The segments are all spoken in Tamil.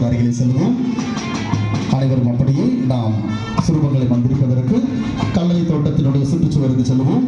அருகிலே செல்வோம். அனைவரும் அப்படியே நாம் சுரூபங்களை மந்திரிப்பதற்கு கல்லறை தோட்டத்தினுடைய சுற்றுச்சுவருக்கு செல்வோம்.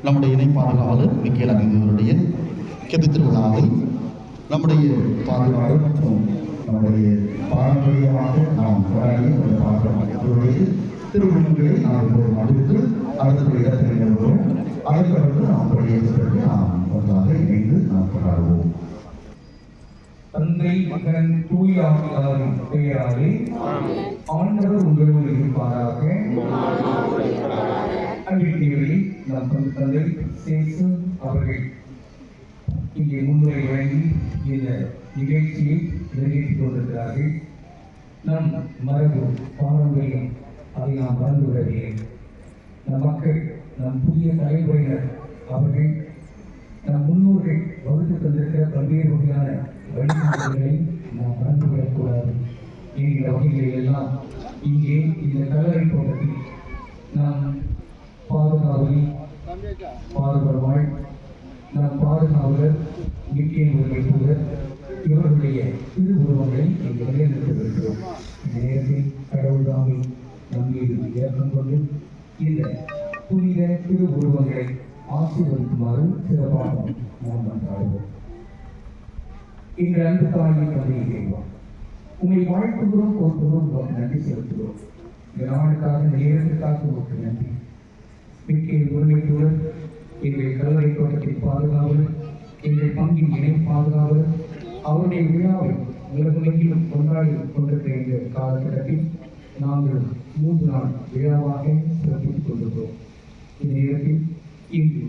நம்முடைய இணை பாதுகாவலர் மிக்கேல் அங்கிவருடைய திருவிழாவை நம்முடைய பாதுகாவலர் மற்றும் நம்முடைய பாரம்பரியமாக நாம் கொண்டாடிய பாரம்பரிய திருமணங்களை நாம் இப்போது அறிவித்து அடுத்த இடத்தில் வருவோம். அதற்கு அடுத்து நாம் கொடியேற்றத்திற்கு நாம் ஒன்றாக இணைந்து நாம் கொண்டாடுவோம். தந்தை மகன் தூய ஆவியாரின் பெயராலே ஆண்டவர் உங்களோடு இருப்பாராக. அன்பிற்குரியவர்களே, நம் தந்தை சேசு அவர்கள் இங்கே முன்னுரை வழங்கி இந்த நிகழ்ச்சியை நிறைவேற்றிக் கொண்டிருக்கிறார்கள். நம் மரபு பாரம்பரியம் அதை நாம் மறந்து விடவில்லை. நம் மக்கள், நம் புதிய தலைமுறையினர் அவர்கள் நம் முன்னோர்கள் வகுத்து தந்திருக்கிற பல்வேறு வகையான வழிமுறைகளை நாம் மறந்துவிடக்கூடாது என்கிற வகைகளில் எல்லாம் இங்கே இந்த கல்லறை தோட்டத்தில் நாம் பாதுகாவல் நம் பாதுகாவலர் மிக்கேல் தூதர் இவர்களுடைய திரு உருவங்களை இங்கே நிலைநிறுத்திருக்கிறோம். இந்த நேரத்தில் கடவுள் தாமே நம்மீது ஏற்றம் கொண்டு இந்த புனித திரு உருவங்களை ஆசீர்வதிக்குமாறு சிறப்பாக நாம் கொண்டாடுவோம். எங்கள் அன்பு தாயின் தந்தையை செய்வோம். உங்களை வாழ்த்துகிறோம், போற்றுகிறோம், நன்றி செலுத்துகிறோம். இந்த நாளுக்காக நேரத்திற்காக உங்களுக்கு நன்றி. மிக்கேல் உரிமைத்துடன் எங்கள் கல்லறை தோட்டத்தின் பாதுகாவலர், எங்கள் பங்கின் இணை பாதுகாவலர், அவருடைய விழாவை உலகமெங்கிலும் கொண்டாடி கொண்டிருக்கிற இந்த காலகட்டத்தில் நாங்கள் 3 நாள் விழாவாக சிறப்பித்துக் கொண்டிருக்கிறோம். இந்த நேரத்தில் இன்று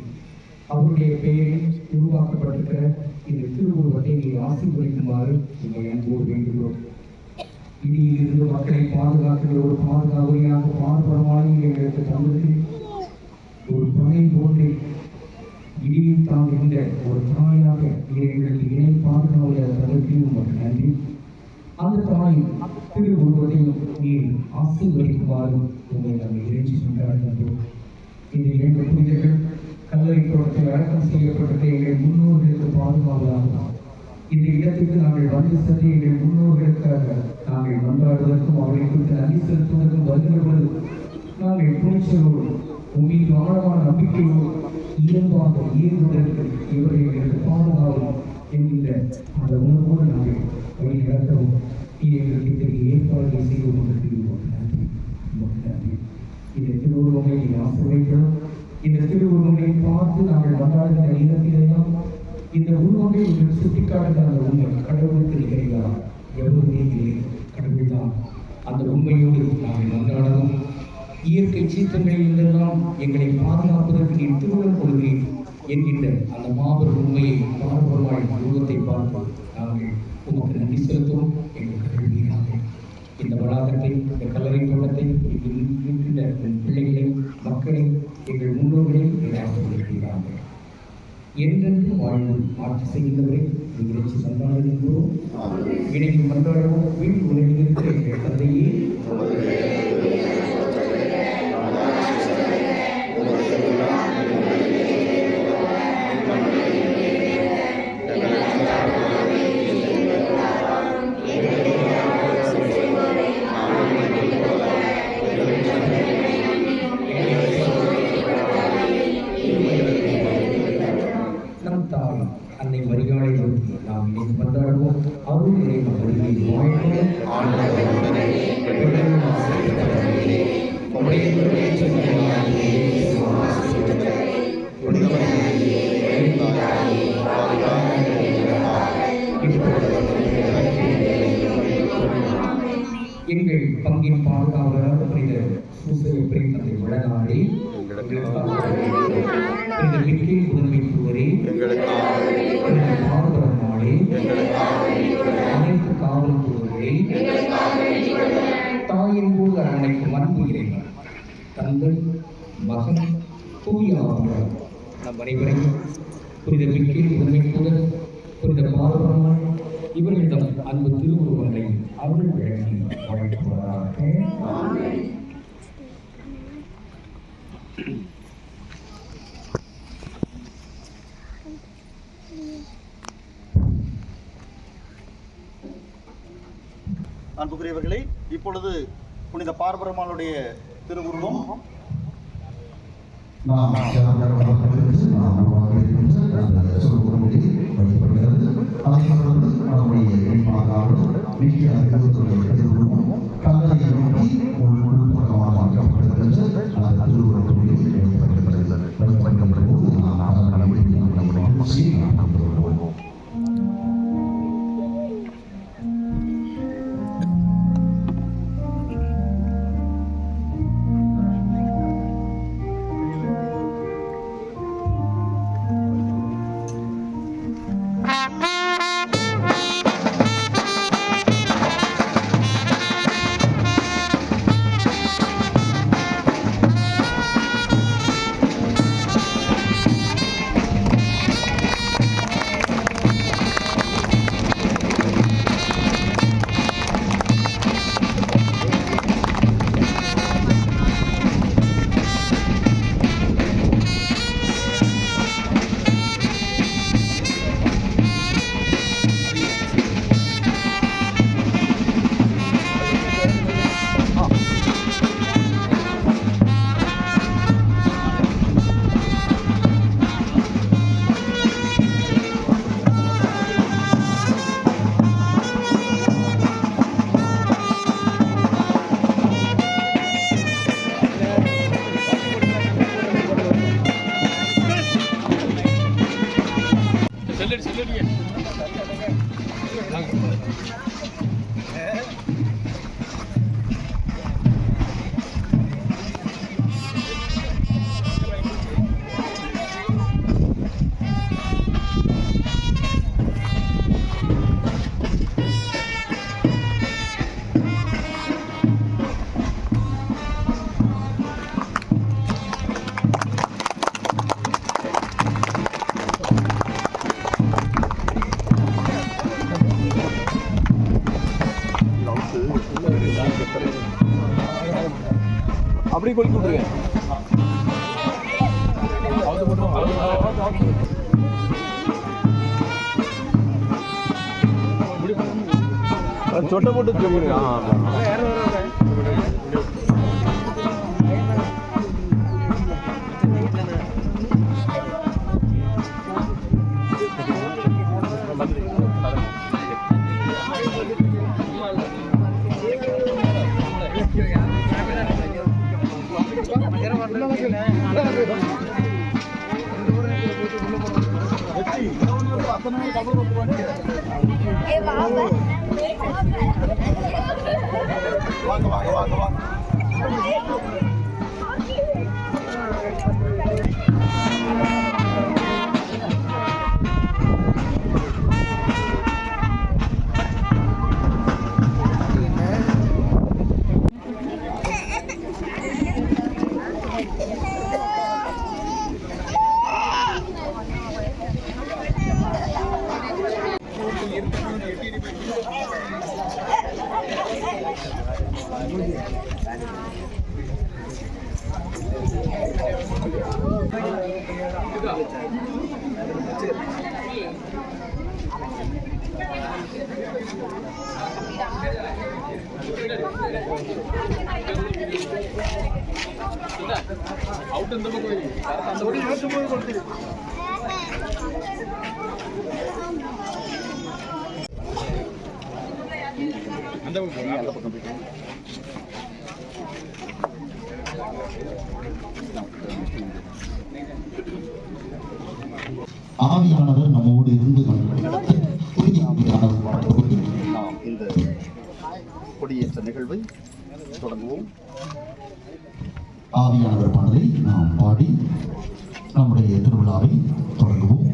அவருடைய பெயரில் உருவாக்கப்பட்டிருக்கிற இந்த திருவுருவத்தை நீங்கள் ஆசீர்வதிக்குமாறு உங்களை அன்போடு வேண்டுகிறோம். இடியிலிருந்து மக்களை பாதுகாக்கிற ஒரு பாதுகாவலியாக பாதுகாவலாக எங்களுக்கு தந்தது. ஒரு துணை போன்று இடியை தாங்குகின்ற ஒரு தாயாக எங்களுக்கு இணை பாதுகாவலர் தந்தது. உங்களுக்கு நன்றி. அந்த தாய் திரு உருவத்தையும் நீர் ஆசீர்வதிக்குமாறும் உங்களை நாங்கள் இறைச்சி கொண்டாடுகின்றோம். இந்த 2 புனிதர்கள் கல்லறை தோட்டத்தில் அடக்கம் செய்யப்பட்ட எங்கள் முன்னோர்களுக்கு பாதுகாவலாக இந்த இடத்துக்கு நாங்கள் வந்து சென்று எங்கள் முன்னோர்களுக்காக நாங்கள் கொண்டாடுவதற்கும் அவர்களை குறித்து நன்றி செலுத்துவதற்கும் வருகிறபோது நாங்கள் துணிச்சலோடு உமீது ஆழமான நம்பிக்கையோடு இயல்பாக இயங்குவதற்கு இவரை எங்களுக்கு பாதுகாவல் என்கின்ற அந்த உணர்வோடு நாங்கள் வழி நடத்தவும் எங்களுக்கு இத்தகைய ஏற்பாடுகளை செய்து கொண்டிருக்கிறோம். நன்றி, நன்றி. இந்த திருவுருவங்களை நீங்கள் ஆசிர்வதிக்கிறோம். இந்த திருவுருவங்களை பார்த்து நாங்கள் கொண்டாடுகிற நேரத்திலெல்லாம் இந்த உருவங்களை நீங்கள் சுட்டிக்காட்டுகிற அந்த உண்மை கடவுளுக்கு நிகழ்கிறார் எவ்வளவுமே இல்லை, கடவுள் தான். அந்த உண்மையோடு நாங்கள் கொண்டாடவும் இயற்கை சீற்றங்களில் இருந்தெல்லாம் எங்களை பாதுகாப்பதற்கு நீ திருவுருவம் கொள்கிறேன் என்கின்ற அந்த மாபெரும் உண்மையை பாரம்பரியமான உருவத்தை பார்த்து நாங்கள் உமக்கு நன்றி செலுத்துவோம். எங்கள் கடவுளாக இந்த வளாகத்தை, இந்த கல்லறை தோட்டத்தை, இருக்கின்ற பிள்ளைகளை, மக்களை, எங்கள் முன்னோர்களை ஆசீர்வதிக்கிறார்கள். என்றென்று வாழ்வு ஆட்சி செய்கின்றவரை இறைச்சி கொண்டாடுகின்றோம். இணைந்து கொண்டாடுவோம். வீடு உலகில் இருக்கிற எங்கள் தந்தையே, அன்னை மரியாதை நோக்கி நாம் இணைந்து கொண்டாடுவோம். அருள் நிறைந்த மரியை எங்கள் பங்கின் பாதுகாவலராக புனித சூசை தந்தை வளநாடி முதன்மை தூவரே பாதுகாவலே அனைத்து காவல் தூவர்களே தாயின் போது அரவணைக்கும் அன்பு இறைவன் தந்தை மகன் தூயாளர் நம் அனைவரையும் புனித மிக்கேல் முதன்மை தூதர் புனித பாதுகாவல் இவர்களிடம் அன்பு திருவுருவங்களை அருள் வழங்கி வழங்குவாராக. அன்புக்குரியவர்களே, இப்பொழுது புனித பார்பரமாளுடைய திருவுருவம் அப்படியே கொளுத்தி விட்டுருங்க. சொட்டை போட்டு தூக்கிடுங்க. ஆவியானவர் நம்மோடு இருந்து நாம் இந்த கொடியேற்ற நிகழ்வை தொடங்குவோம். ஆவியானவர் பாடலை நாம் பாடி நம்முடைய திருவிழாவை தொடங்குவோம்.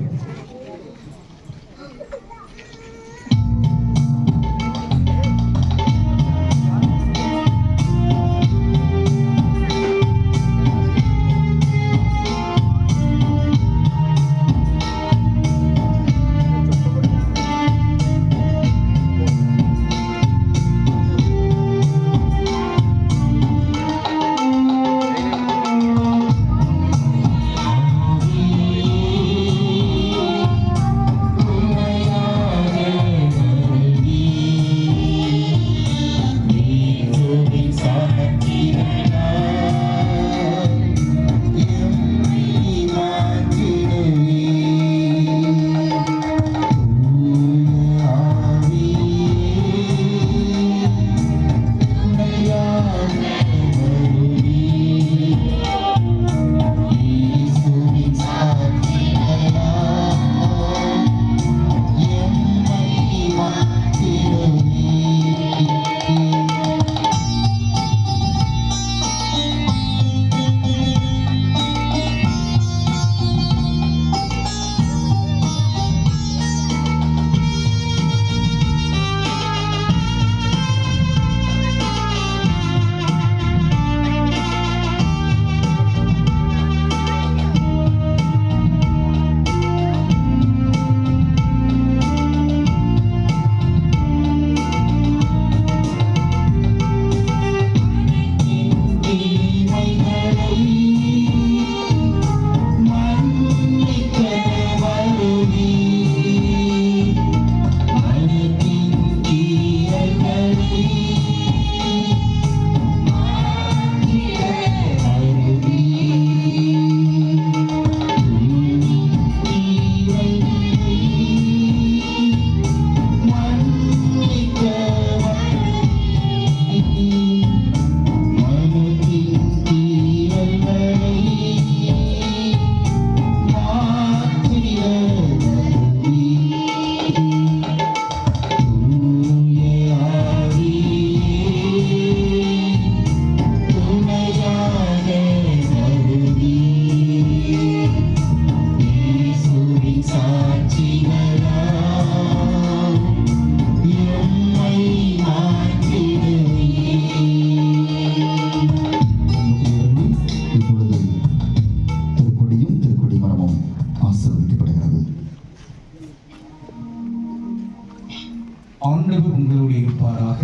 ஆண்டவர் உங்களோடு இருப்பாராக.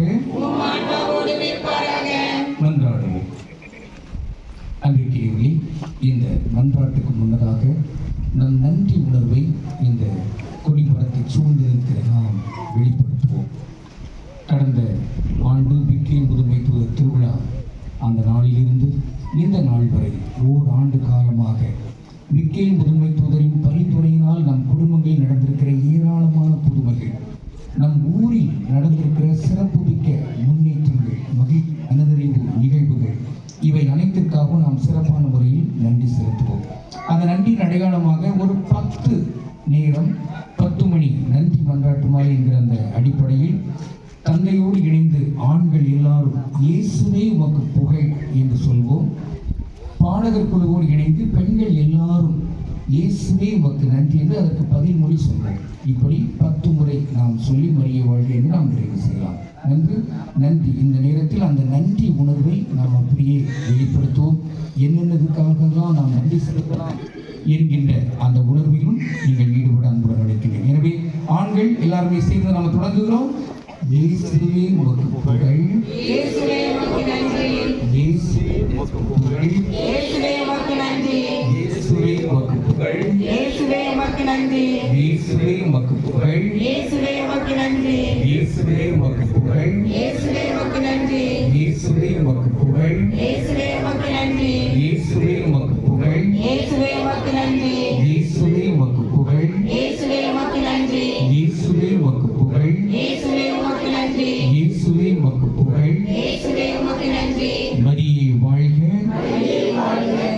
மன்றாடுவோம். மன்றாட்டுக்கு முன்னதாக நம் நன்றி உணர்வை இந்த கொடிமரத்தை சூழ்ந்திருக்கிற நாம் வெளிப்படுத்துவோம். கடந்த ஆண்டு விக்கேல் முதுமைத்துவ திருவிழா அந்த நாளிலிருந்து இந்த நாள் வரை ஓராண்டு காலமாக விக்கேல் முதன்மை தூதரின் பரிந்துரையினால் நம் குடும்பங்களில் நடந்திருக்கிற ஏராளமான புதுமைகள், நம் ஊரில் நடந்திருக்கிற சிறப்பு மிக்க முன்னேற்றங்கள், மனதறிவு நிகழ்வுகள், இவை அனைத்திற்காகவும் நாம் சிறப்பான முறையில் நன்றி செலுத்துவோம். அந்த நன்றியின் அடையாளமாக ஒரு 10 நேரம் 10 மணி நன்றி மன்றாட்டு மாலை என்கிற அந்த அடிப்படையில் தந்தையோடு இணைந்து ஆண்கள் எல்லாரும் இயேசுவே உமக்கு புகழ் என்று சொல்வோம். பாடகர் குழுவோடு இணைந்து பெண்கள் எல்லாரும் இயேசுவே உமக்கு நன்றி என்று அதற்கு பதில்மொழி சொல்வோம். இப்படி 10 முறை நாம் சொல்லி மரிய வாழ்க என்று நாம் நிறைவு செய்யலாம். நன்றி. இந்த நேரத்தில் அந்த நன்றி உணர்வை நாம் அப்படியே வெளிப்படுத்துவோம். என்னென்னதுக்காகலாம் நாம் நன்றி செலுத்தலாம் என்கின்ற அந்த உணர்விலும் நீங்கள் ஈடுபட அன்புடன் அழைக்கிறேன். எனவே ஆண்கள் எல்லாருமே சேர்ந்து நாம் தொடங்குகிறோம். இயேசுவே உமக்கு புகழ், இயேசுவே உமக்கு நன்றி, இயேசுவே உமக்கு புகழ், இயேசுவே உமக்கு நன்றி, இயேசுவே உமக்கு புகழ், இயேசுவே உமக்கு நன்றி, இயேசுவே உமக்கு புகழ், இயேசுவே உமக்கு நன்றி, இயேசுவே உமக்கு புகழ், இயேசுவே உமக்கு நன்றி, இயேசுவே உமக்கு புகழ், இயேசுவே உமக்கு நன்றி, இயேசுவே உமக்கு புகழ், இயேசுவே உமக்கு நன்றி, இயேசுவே உமக்கு புகழ், இயேசுவே உமக்கு நன்றி, இயேசுவே உமக்கு புகழ், இயேசுவே உமக்கு நன்றி, இயேசுவே உமக்கு புகழ். இயேசுவே உமக்கு நன்றி. மரியே வாழ்க.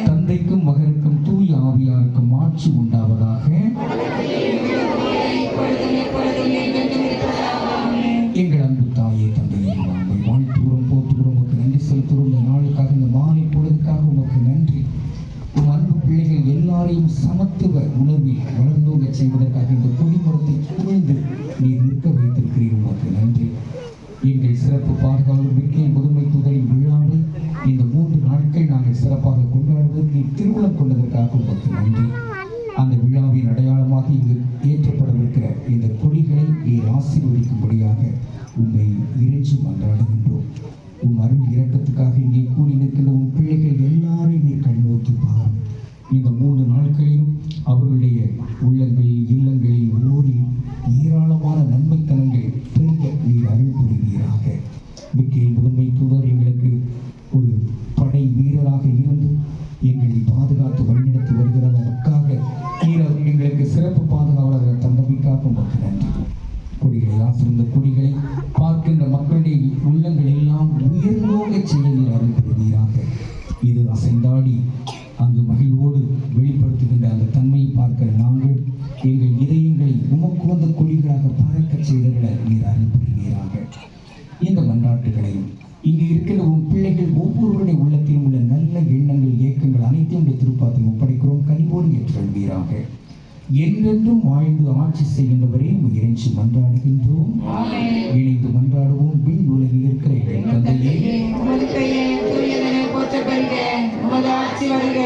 தந்தைக்கும் மகனுக்கும் தூய ஆவியாருக்கும் ஆட்சி உண்டாவதாக. எங்கள் அன்பு தாயே தந்தையே, நாங்கள் வாழ்த்துகிறோம், போற்றுகிறோம், உமக்கு நன்றி செலுத்துகிறோம். இந்த நாளுக்காக, இந்த மாலை பொழுதுக்காக உமக்கு நன்றி. உம் அன்பு பிள்ளைகள் எல்லாரையும் சமத்துவ உணர்வில் வளர்ந்தோங்க செய்வதற்காக இந்த கொடிமரத்தை சூழ்ந்து நீர் நிற்க வைத்திருக்கிறீர். உமக்கு நன்றி. எங்கள் சிறப்பு பாதுகாவலர் விக்கேல் முதன்மை தூதரின் விழாவை இந்த 3 நாட்கள் நாங்கள் சிறப்பாக கொண்டாடுவதற்கு திருமணம் கொண்டதற்காக உமக்கு நன்றி. அந்த விழாவின் அடையாளமாக இங்கு ஏற்றப்படவிருக்கிற இந்த கொடிகளை நீர் ஆசீர்வதிக்கும்படியாக உம்மை இறைஞ்சி மன்றாடுகின்றோம். உம் அருள் இரக்கத்துக்காக இங்கே கூடி நிற்கின்ற உன் பிள்ளைகள் எல்லாரையும் நீர் கண்ணோக்கி பாரும். இந்த 3 நாட்களிலும் அவர்களுடைய உள்ளங்களில், இல்லங்களில் ஊரில் ஏராளமான நன்மைத்தனங்கள் பெருக நீர் அருள் புரிவீராக. விக்கேல் முதன்மை தூதர் எங்களுக்கு ஒரு படை வீரராக இருந்து எங்களை பாதுகாத்து வழிநடத்தி வருகிறதற்காக நீர் எங்களுக்கு சிறப்பு பாதுகாவலர்கள் தந்தமைக்காக உமக்கு நன்றி. கொடிகளை ஆசிர்ந்த கொடிகளை பார்க்கின்ற மக்களுடைய உள்ளங்கள் எல்லாம் உயர்ந்தோக செய்ய நீர் அருள் புரிவீராக. இது அசைந்தாடி அங்கு மகிழ்வோடு வெளிப்படுத்துகின்ற அந்த தன்மையை பார்க்கிற நாங்கள் எங்கள் இதயங்களை உமக்கு வந்த கொடிகளாக பறக்க செய்தவர்கள நீர் அருள் புரிவீராக. இந்த மன்றாட்டுகளையும் இங்கு இருக்கிற உன் பிள்ளைகள் ஒவ்வொருவருடைய உள்ளத்திலும் உள்ள நல்ல எண்ணங்கள், இயக்கங்கள் அனைத்தையும் இந்த திருப்பாத்தில் ஒப்படைக்கிறோம். கனிவோடு ஏற்றுக்கொள்வீராக. என்றென்றும் வாழ்ந்து ஆட்சி செய்கின்றவரே இறைஞ்சி மன்றாடுகின்றோம். இணைந்து மன்றாடுவோம். விண் உலகில் இருக்கிற எங்கள் தந்தையே, உமது பெயர் தூயதென போற்றப் பெறுக. உமது ஆட்சி வருக.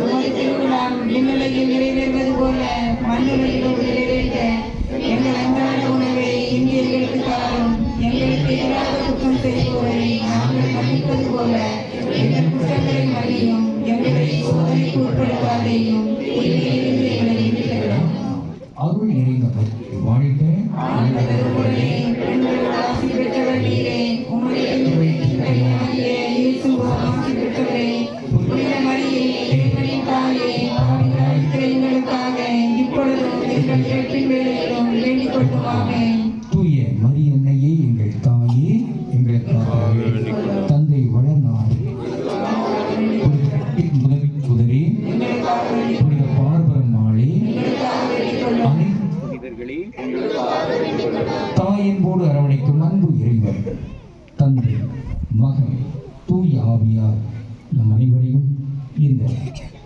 உமது திருவுளம் விண்ணுலகில் நிறைவேறுவது போல மண்ணுலகிலும் நிறைவேறுக. எங்கள் அன்றாட உணவை இன்று எங்களுக்கு தாரும். எங்களுக்கு எதிராக குற்றம் செய்வோரை நாங்கள் மன்னிப்பது போல எங்கள் குற்றங்களை மன்னியும். எங்களை சோதனைக்கு உட்படுத்தாதேயும், தீமையிலிருந்து எங்களை விடுவித்தருளும். அருள் நிறைந்தவர் வாழ்க. ஆண்டவருடனே பெண்கள் ஆசி பெற்றவர் நீரே. உம்முடைய திருவயிற்றின்கனியாகிய இயேசுவும் ஆசி பெற்றவரே. புனித மரியே, இறைவனின் தாயே, பாவிகளாய் இருக்கிற எங்களுக்காக இப்பொழுதும் எங்கள் இறப்பின் வேளையிலும் வேண்டிக் கொள்ளும். ஆமென். தூய மரியன்னையே எங்கள் தாயே, எங்களுக்காக தந்தை வளர்நாள் முதன்மை தூதரே, புனித பார்பரம்மாளே, அனைவர்களே, தாயன்போடு அரவணைக்கும் அன்பு இறைவர் தந்தை, மகன், தூய ஆவியார் நம் அனைவரையும் இந்த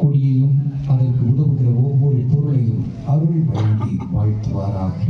கொடியையும் அதற்கு உதவுகிற ஒவ்வொரு பொருளையும் அருள் வழங்கி வாழ்த்துவாராக.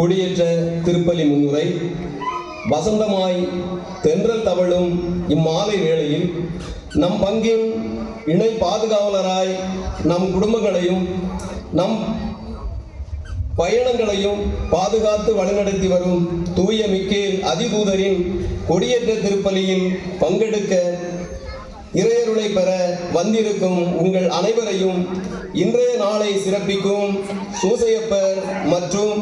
கொடியேற்ற திருப்பலி முன்னுரை. வசந்தமாய் தென்றல் தவழும் இம்மாலை வேளையில் நம் பங்கின் இணை பாதுகாவலராய் நம் குடும்பங்களையும் நம் பயணங்களையும் பாதுகாத்து வழிநடத்தி வரும் தூய மிக்கேல் அதிதூதரின் கொடியேற்ற திருப்பலியில் பங்கெடுக்க இறையருளை பெற வந்திருக்கும் உங்கள் அனைவரையும் இன்றைய நாளை சிறப்பிக்கும் சூசையப்பர் மற்றும்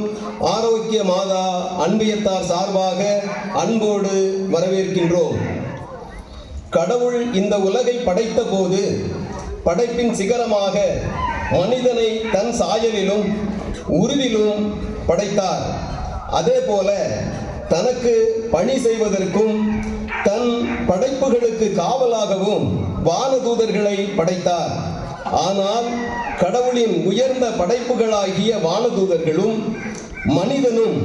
ஆரோக்கிய மாதா அன்பியத்தார் சார்பாக அன்போடு வரவேற்கின்றோம். கடவுள் இந்த உலகை படைத்த போது படைப்பின் சிகரமாக மனிதனை தன் சாயலிலும் உருவிலும் படைத்தார். அதே போல தனக்கு பணி செய்வதற்கும் தன் படைப்புகளுக்கு காவலாகவும் வானதூதர்களை படைத்தார். ஆனால் கடவுளின் உயர்ந்த படைப்புகளாகிய வானதூதர்களும் மனிதனும்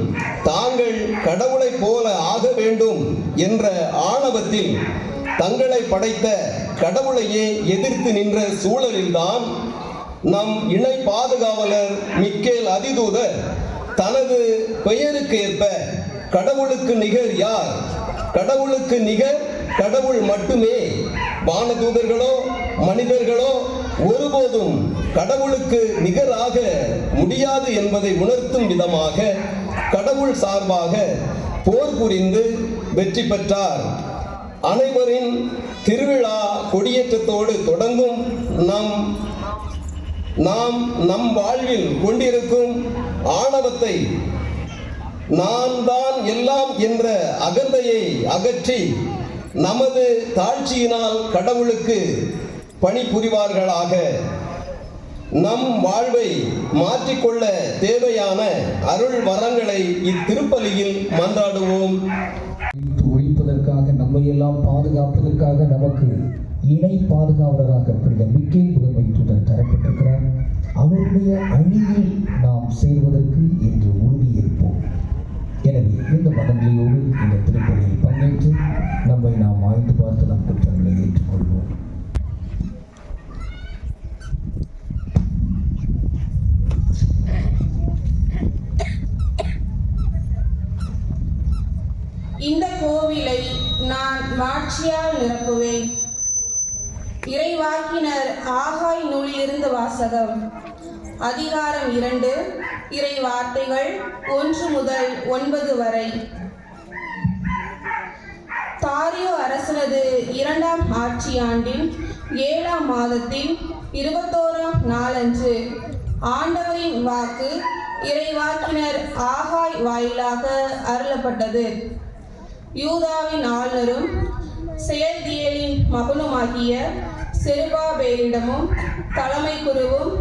தாங்கள் கடவுளைப் போல ஆக வேண்டும் என்ற ஆணவத்தில் தங்களை படைத்த கடவுளையே எதிர்த்து நின்ற சூழலில்தான் நம் இணை பாதுகாவலர் மிக்கேல் அதிதூதர் தனது பெயருக்கு ஏற்ப கடவுளுக்கு நிகர் யார், கடவுளுக்கு நிகர் கடவுள் மட்டுமே, வானதூதர்களோ மனிதர்களோ ஒருபோதும் கடவுளுக்கு நிகராக முடியாது என்பதை உணர்த்தும் விதமாக கடவுள் சார்பாக போர் புரிந்து வெற்றி பெற்றார். அனைவரின் திருவிழா கொடியேற்றத்தோடு தொடங்கும் நாம் நம் வாழ்வில் கொண்டிருக்கும் ஆணவத்தை, நான் தான் எல்லாம் என்ற அகந்தையை அகற்றி நமது தாழ்ச்சியினால் கடவுளுக்கு பணிபுரிவார்களாக. நம் வாழ்வை மாற்றிக்கொள்ள தேவையான அருள் வரங்களை இத்திருப்பலியில் மன்றாடுவோம். ஒழிப்பதற்காக நம்மையெல்லாம் பாதுகாப்பதற்காக நமக்கு இணை பாதுகாவலராக புனித மிக்கேல் முதன்மை தூதர் தரப்பட்டிருக்கிறார். அவருடைய அணியில் நாம் சேர்வதற்கு இன்று உறுதியேற்போம். எனவே இந்த மனநிலையோடு இந்த திருப்பலியில் பங்கேற்று நம்மை நாம் ஆய்ந்து பார்த்து நம் குற்றங்களை ஏற்றுக்கொள்வோம். இந்த கோவிலை நான் மாட்சியால் நிரப்புவேன். இறைவாக்கினர் ஆகாய் நூலிலிருந்து வாசகம். அதிகாரம் 2, இறை வார்த்தைகள் 1 முதல் 9 வரை. தாரியோ அரசனது 2ஆம் ஆட்சியாண்டின் 7ஆம் மாதத்தின் 21ஆம் நாளன்று ஆண்டவரின் வாக்கு இறைவாக்கினர் ஆகாய் வாயிலாக அருளப்பட்டது. யூதாவின் ஆளுநரும் செயல்தியலின் மகனுமாகிய செருபாபேலிடமும் தலைமை குருவும்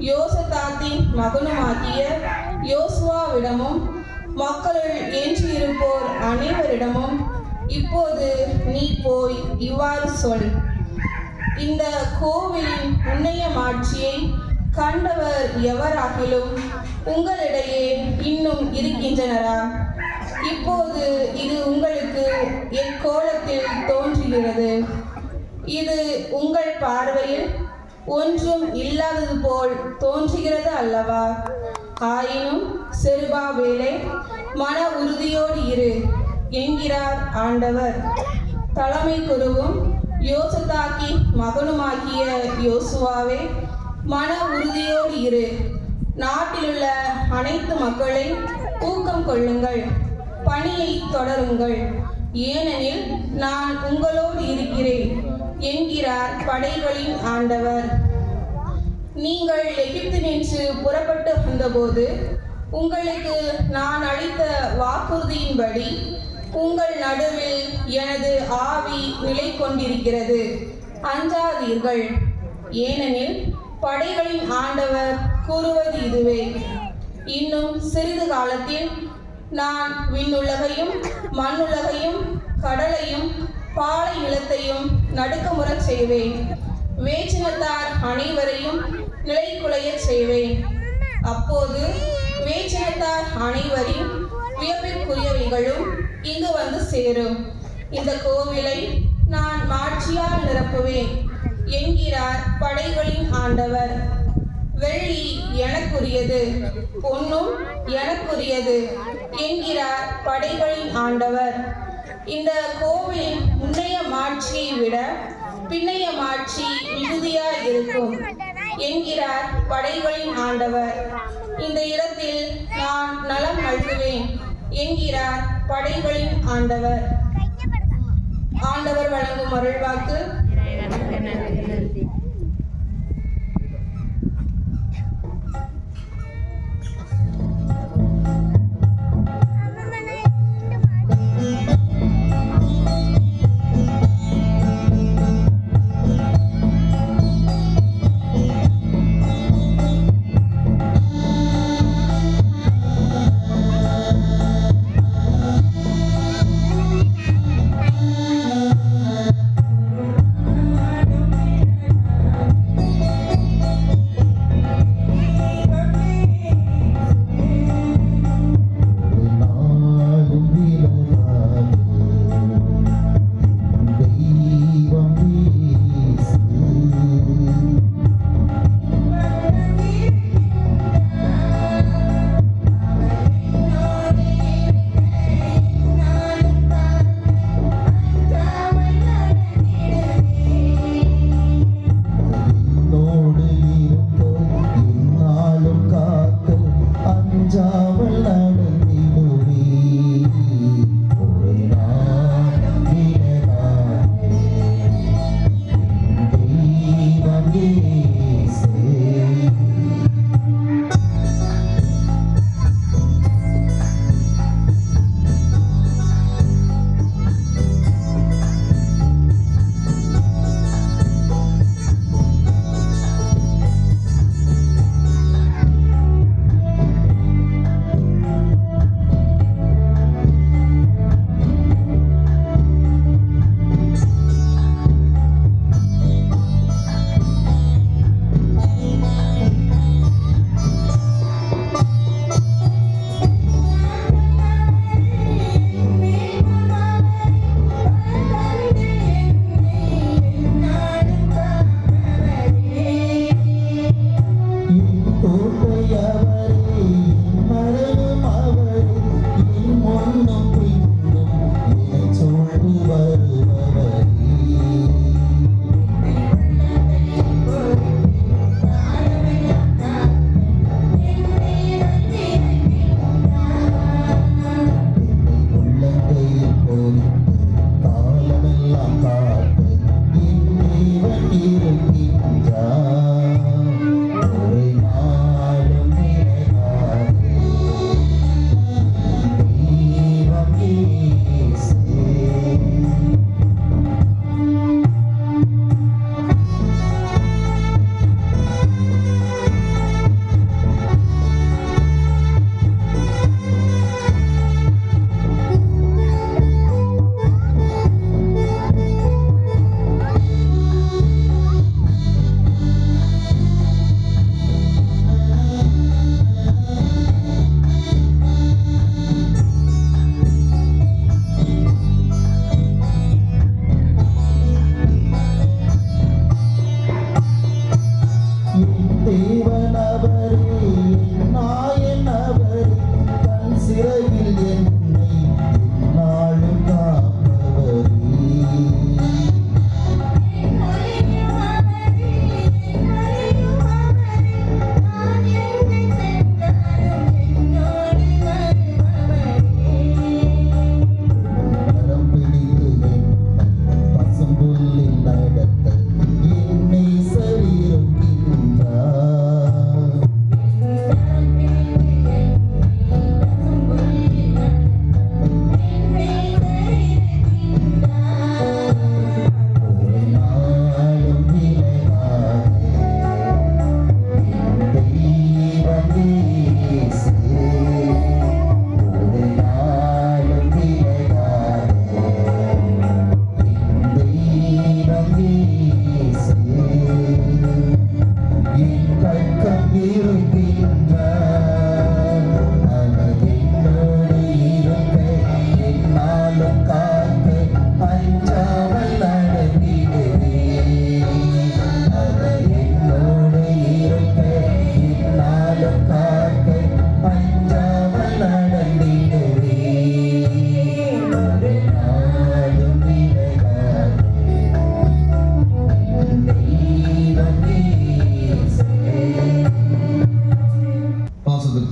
யோசதாத்தின் மகனுமாகிய யோசுவாவிடமும் மக்களுள் எஞ்சியிருப்போர் அனைவரிடமும் இப்போது நீ போய் இவ்வாறு சொல், இந்த கோவிலின் புண்ணிய மாட்சியை கண்டவர் எவராகிலும் உங்களிடையே இன்னும் இருக்கின்றனரா? இப்போது இது உங்களுக்கு எக்கோலத்தில் தோன்றுகிறது. இது உங்கள் பார்வையில் ஒன்றும் இல்லாதது போல் தோன்றுகிறது அல்லவா? ஆயினும் செருபாபேலே, மன உறுதியோடு இரு என்கிறார் ஆண்டவர். தலைமை குருவும் யோசதாக்கி மகனுமாகிய யோசுவாவே, மன உறுதியோடு இரு. நாட்டிலுள்ள அனைத்து மக்களை ஊக்கம் கொள்ளுங்கள், பணியை தொடருங்கள், ஏனெனில் நான் உங்களோடு இருக்கிறேன் என்கிறார் படைகளின் ஆண்டவர். நீங்கள் எகிப்தினின்று புறப்பட்டு வந்தபோது உங்களுக்கு நான் அளித்த வாக்குறுதியின்படி உங்கள் நடுவில் எனது ஆவி நிலை கொண்டிருக்கிறது. அஞ்சாதீர்கள், ஏனெனில் படைகளின் ஆண்டவர் கூறுவது இதுவே, இன்னும் சிறிது காலத்தில் நான் விண்ணுலகையும் மண்ணுலகையும் கடலையும் பாலை நிலத்தையும் நடுக்கமுறச் செய்வேன். வேற்றினத்தார் அனைவரையும் நிலைகுலையச் செய்வேன். அப்போது வேற்றினத்தார் அனைவரின் வியப்பிற்குரியவைகளும் இங்கு வந்து சேரும். இந்த கோவிலை நான் மாட்சியால் நிரப்புவேன் என்கிறார் படைகளின் ஆண்டவர். வெள்ளி எனக்குரியது, பொன்னும் எனக்குரியது என்கிறார் படைகளின் ஆண்டவர். இந்த கோவிலின் முன்னைய மாட்சியை விட பின்னைய மாட்சி மிகுதியாய் இருக்கும் என்கிறார் படைகளின் ஆண்டவர். இந்த இடத்தில் நான் நலம் நல்குவேன் என்கிறார் படைகளின் ஆண்டவர். ஆண்டவர் வழங்கும் அருள்வாக்கு.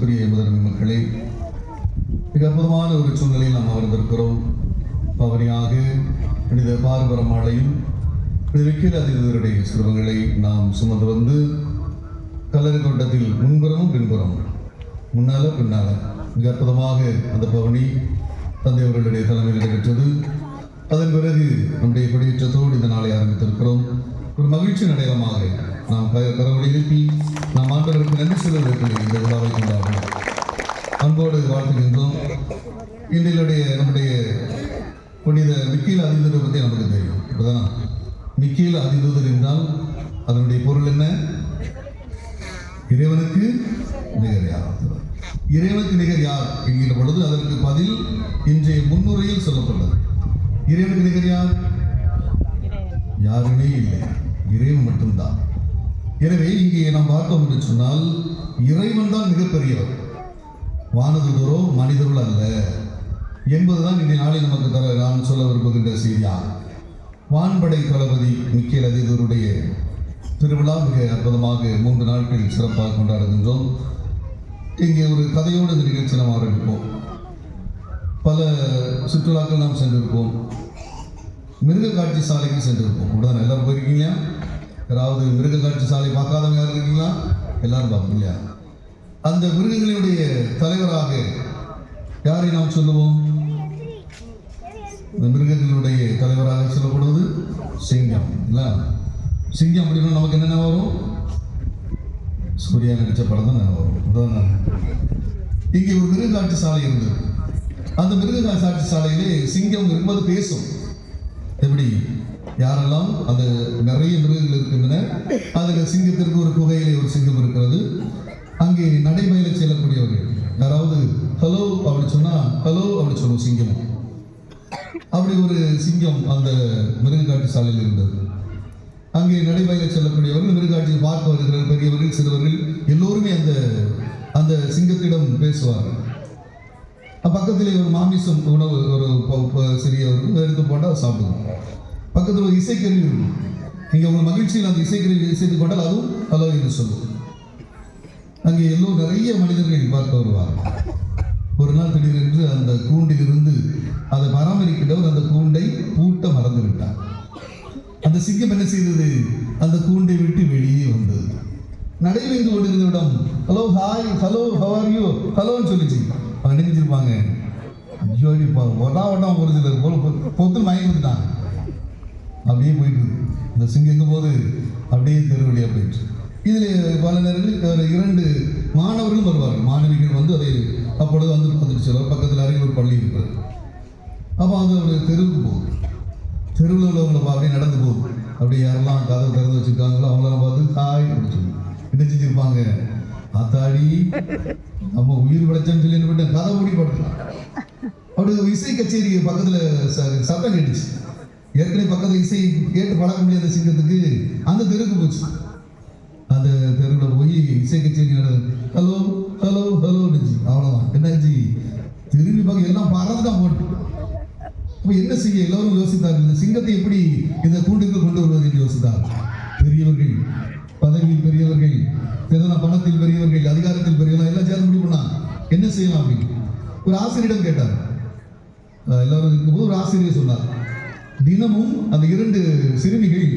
அன்புக்குரிய முதன்மை மக்களே, மிக அற்புதமான ஒரு சூழ்நிலையில் நாம் அமர்ந்திருக்கிறோம். பவனியாக புனித பார்வரமாலையும் புனித மிக்கேல் அதிதூதருடைய சிறுவங்களை நாம் சுமந்து வந்து கல்லறை தோட்டத்தில் முன்புறமும் பின்புறமும் முன்னால பின்னால மிக அற்புதமாக அந்த பவனி தந்தை அவர்களுடைய தலைமையில் நடைபெற்றது. அதன் பிறகு நம்முடைய கொடியேற்றத்தோடு இந்த நாளை ஆரம்பித்திருக்கிறோம். ஒரு மகிழ்ச்சி அடையாளமாக நாம் கரவொலி எழுப்பி நாம் ஆண்டவருக்கு நன்றி செலுத்த இந்த விழாவை கொண்டாடுவோம். அன்போடு வாழ்த்துகின்றோம். இன்றைய நம்முடைய புனித மிக்கேல் அதிதூதரை பற்றி நமக்கு தெரியும். இப்போதானா மிக்கேல் அதிதூதர் என்றால் அதனுடைய பொருள் என்ன? இறைவனுக்கு நிகர் யார்? இறைவனுக்கு நிகர் யார் என்கிற பொழுது அதற்கு பதில் இன்றைய முன்னுரையில் சொல்லப்பட்டது. இறைவனுக்கு நிகர் யார்? யாருமே இல்லை, இறைவன் மட்டும்தான். எனவே இங்கே நாம் பார்த்தோம் என்று சொன்னால் இறைவன் தான் மிகப்பெரியவர், வானதூதரோ மனிதர்கள் அல்ல என்பதுதான் இன்றைய நாளில் நமக்கு நான் சொல்ல விரும்புகின்ற செய்தியா. வான்படை தளபதி மிக்கேல் அதிதூதருடைய திருவிழா மிக அற்புதமாக 3 நாட்கள் சிறப்பாக கொண்டாடுகின்றோம். இங்கே ஒரு கதையோடு இந்த நிகழ்ச்சி நாம் ஆரம்பிப்போம். பல சுற்றுலாக்கள் நாம் சென்றிருப்போம். மிருக காட்சி சாலைக்கு சென்றிருப்போம். உடனே எல்லாரும் போயிருக்கீங்களா? யாராவது மிருக காட்சி சாலை பார்க்காதவங்க யாரும் இருக்கீங்களா? எல்லாரும் பார்ப்போம் இல்லையா? அந்த மிருகங்களுடைய தலைவராக யாரை நாம் சொல்லுவோம்? இந்த மிருகங்களுடைய தலைவராக சொல்லப்படுவது சிங்கம். இல்லை, சிங்கம் அப்படின்னா நமக்கு என்னென்ன வரும்? சூர்யா நடித்த படம் தான் என்ன வரும். உதாரணம், இங்கே ஒரு மிருக காட்சி சாலை இருந்தது. அந்த மிருக காட்சி சாலையிலே சிங்கம் இருக்கும்போது பேசும். எப்படி? யாரெல்லாம் அந்த நிறைய மிருகங்கள் இருக்கின்றன. அதில் சிங்கத்திற்கு ஒரு குகையிலே ஒரு சிங்கம் இருக்கிறது. அங்கே நடைபயில செல்லக்கூடியவர்கள் யாராவது ஹலோ அப்படி சொன்னால் ஹலோ அப்படி சொல்லுவோம் சிங்கம். அப்படி ஒரு சிங்கம் அந்த மிருகக்காட்சி சாலையில் இருந்தது. அங்கே நடைபயில செல்லக்கூடியவர்கள், மிருகக்காட்சியை பார்க்க வருகிறவர்கள், பெரியவர்கள் சிறுவர்கள் எல்லோருமே அந்த அந்த சிங்கத்திடம் பேசுவார்கள். பக்கத்திலே ஒரு மாமிசம் உணவு ஒரு சிறியவர்கள் எடுத்து போட்டால் சாப்பிடுவோம். பக்கத்தில் ஒரு இசைக்கருவி இருக்கும். நீங்கள் உங்கள் மகிழ்ச்சியில் அந்த இசைக்கருவி இசைத்து கொண்டால் அதுவும் ஹலோ என்று சொல்லுவோம். அங்கே எல்லோரும் நிறைய மனிதர்கள் பார்க்க வருவார்கள். ஒரு நாள் திடீரென்று அந்த கூண்டிலிருந்து அதை பராமரிக்கிறவர் அந்த கூண்டை பூட்ட மறந்து விட்டார். அந்த சிங்கம் என்ன செய்தது? அந்த கூண்டை விட்டு வெளியே வந்தது. நடைபெய்து கொண்டிருந்தவிடம் hello hi hello how are you ஹலோன்னு சொல்லிச்சு. அவங்க நினைச்சிருப்பாங்க, ஐயோ ஒட்டா ஒரு சிலர் பொத்து மயங்கிட்டாங்க. அப்படியே போயிட்டு இந்த சிங்கம் எங்கே போகுது? அப்படியே தெரு வழியாக போயிட்டு. இதில் பல நேரங்களில் 2 மாணவர்களும் வருவார்கள். மாணவிகள் வந்து அதை அப்பொழுது வந்து பார்த்துட்டு செல்வார். பக்கத்தில் அருகில் ஒரு பள்ளி இருக்கிறது. அப்போ அது ஒரு தெருவுக்கு போகுது. தெருவில் உள்ளவங்களை அப்படியே நடந்து போகுது. அப்படியே யாரெல்லாம் கதவை திறந்து வச்சுருக்காங்களோ அவங்களாம் பார்த்து ஹாய் அப்படின்னு சொல்லி என்ன செஞ்சுருப்பாங்க? அத்தாடி நம்ம உயிர் படைச்சோன்னு சொல்லி என்ன பண்ண கதை மூடி படுத்தலாம். அப்படி இசை கச்சேரி பக்கத்தில் சத்தம் கேட்டுச்சு. ஏற்கனவே பக்கத்தில் இசை கேட்டு பழக்க முடியாத சிங்கத்துக்கு அந்த தெருவுக்கு போச்சு. அந்த தெருவில் போய் இசை கச்சேரி ஹலோ ஹலோ ஹலோ இருந்துச்சு. அவ்வளோதான். என்னாச்சு? திரும்பி பார்க்க எல்லாம் பறந்து தான் போட்டு. அப்போ என்ன செய்ய எல்லோரும் யோசித்தார்கள், இந்த சிங்கத்தை எப்படி இந்த கூண்டுக்கு கொண்டு வருவது என்று யோசித்தார். பெரியவர்கள், பதவியில் பெரியவர்கள், பணத்தில் பெரியவர்கள், அதிகாரத்தில் பெரியவர்கள் எல்லாம் சேர்ந்து முடிவு பண்ணா என்ன செய்யலாம் அப்படின்னு ஒரு ஆசிரியரிடம் கேட்டார். எல்லாரும் இருக்கும்போது ஒரு ஆசிரியர் சொன்னார், தினமும் அந்த 2 சிறுமிகள்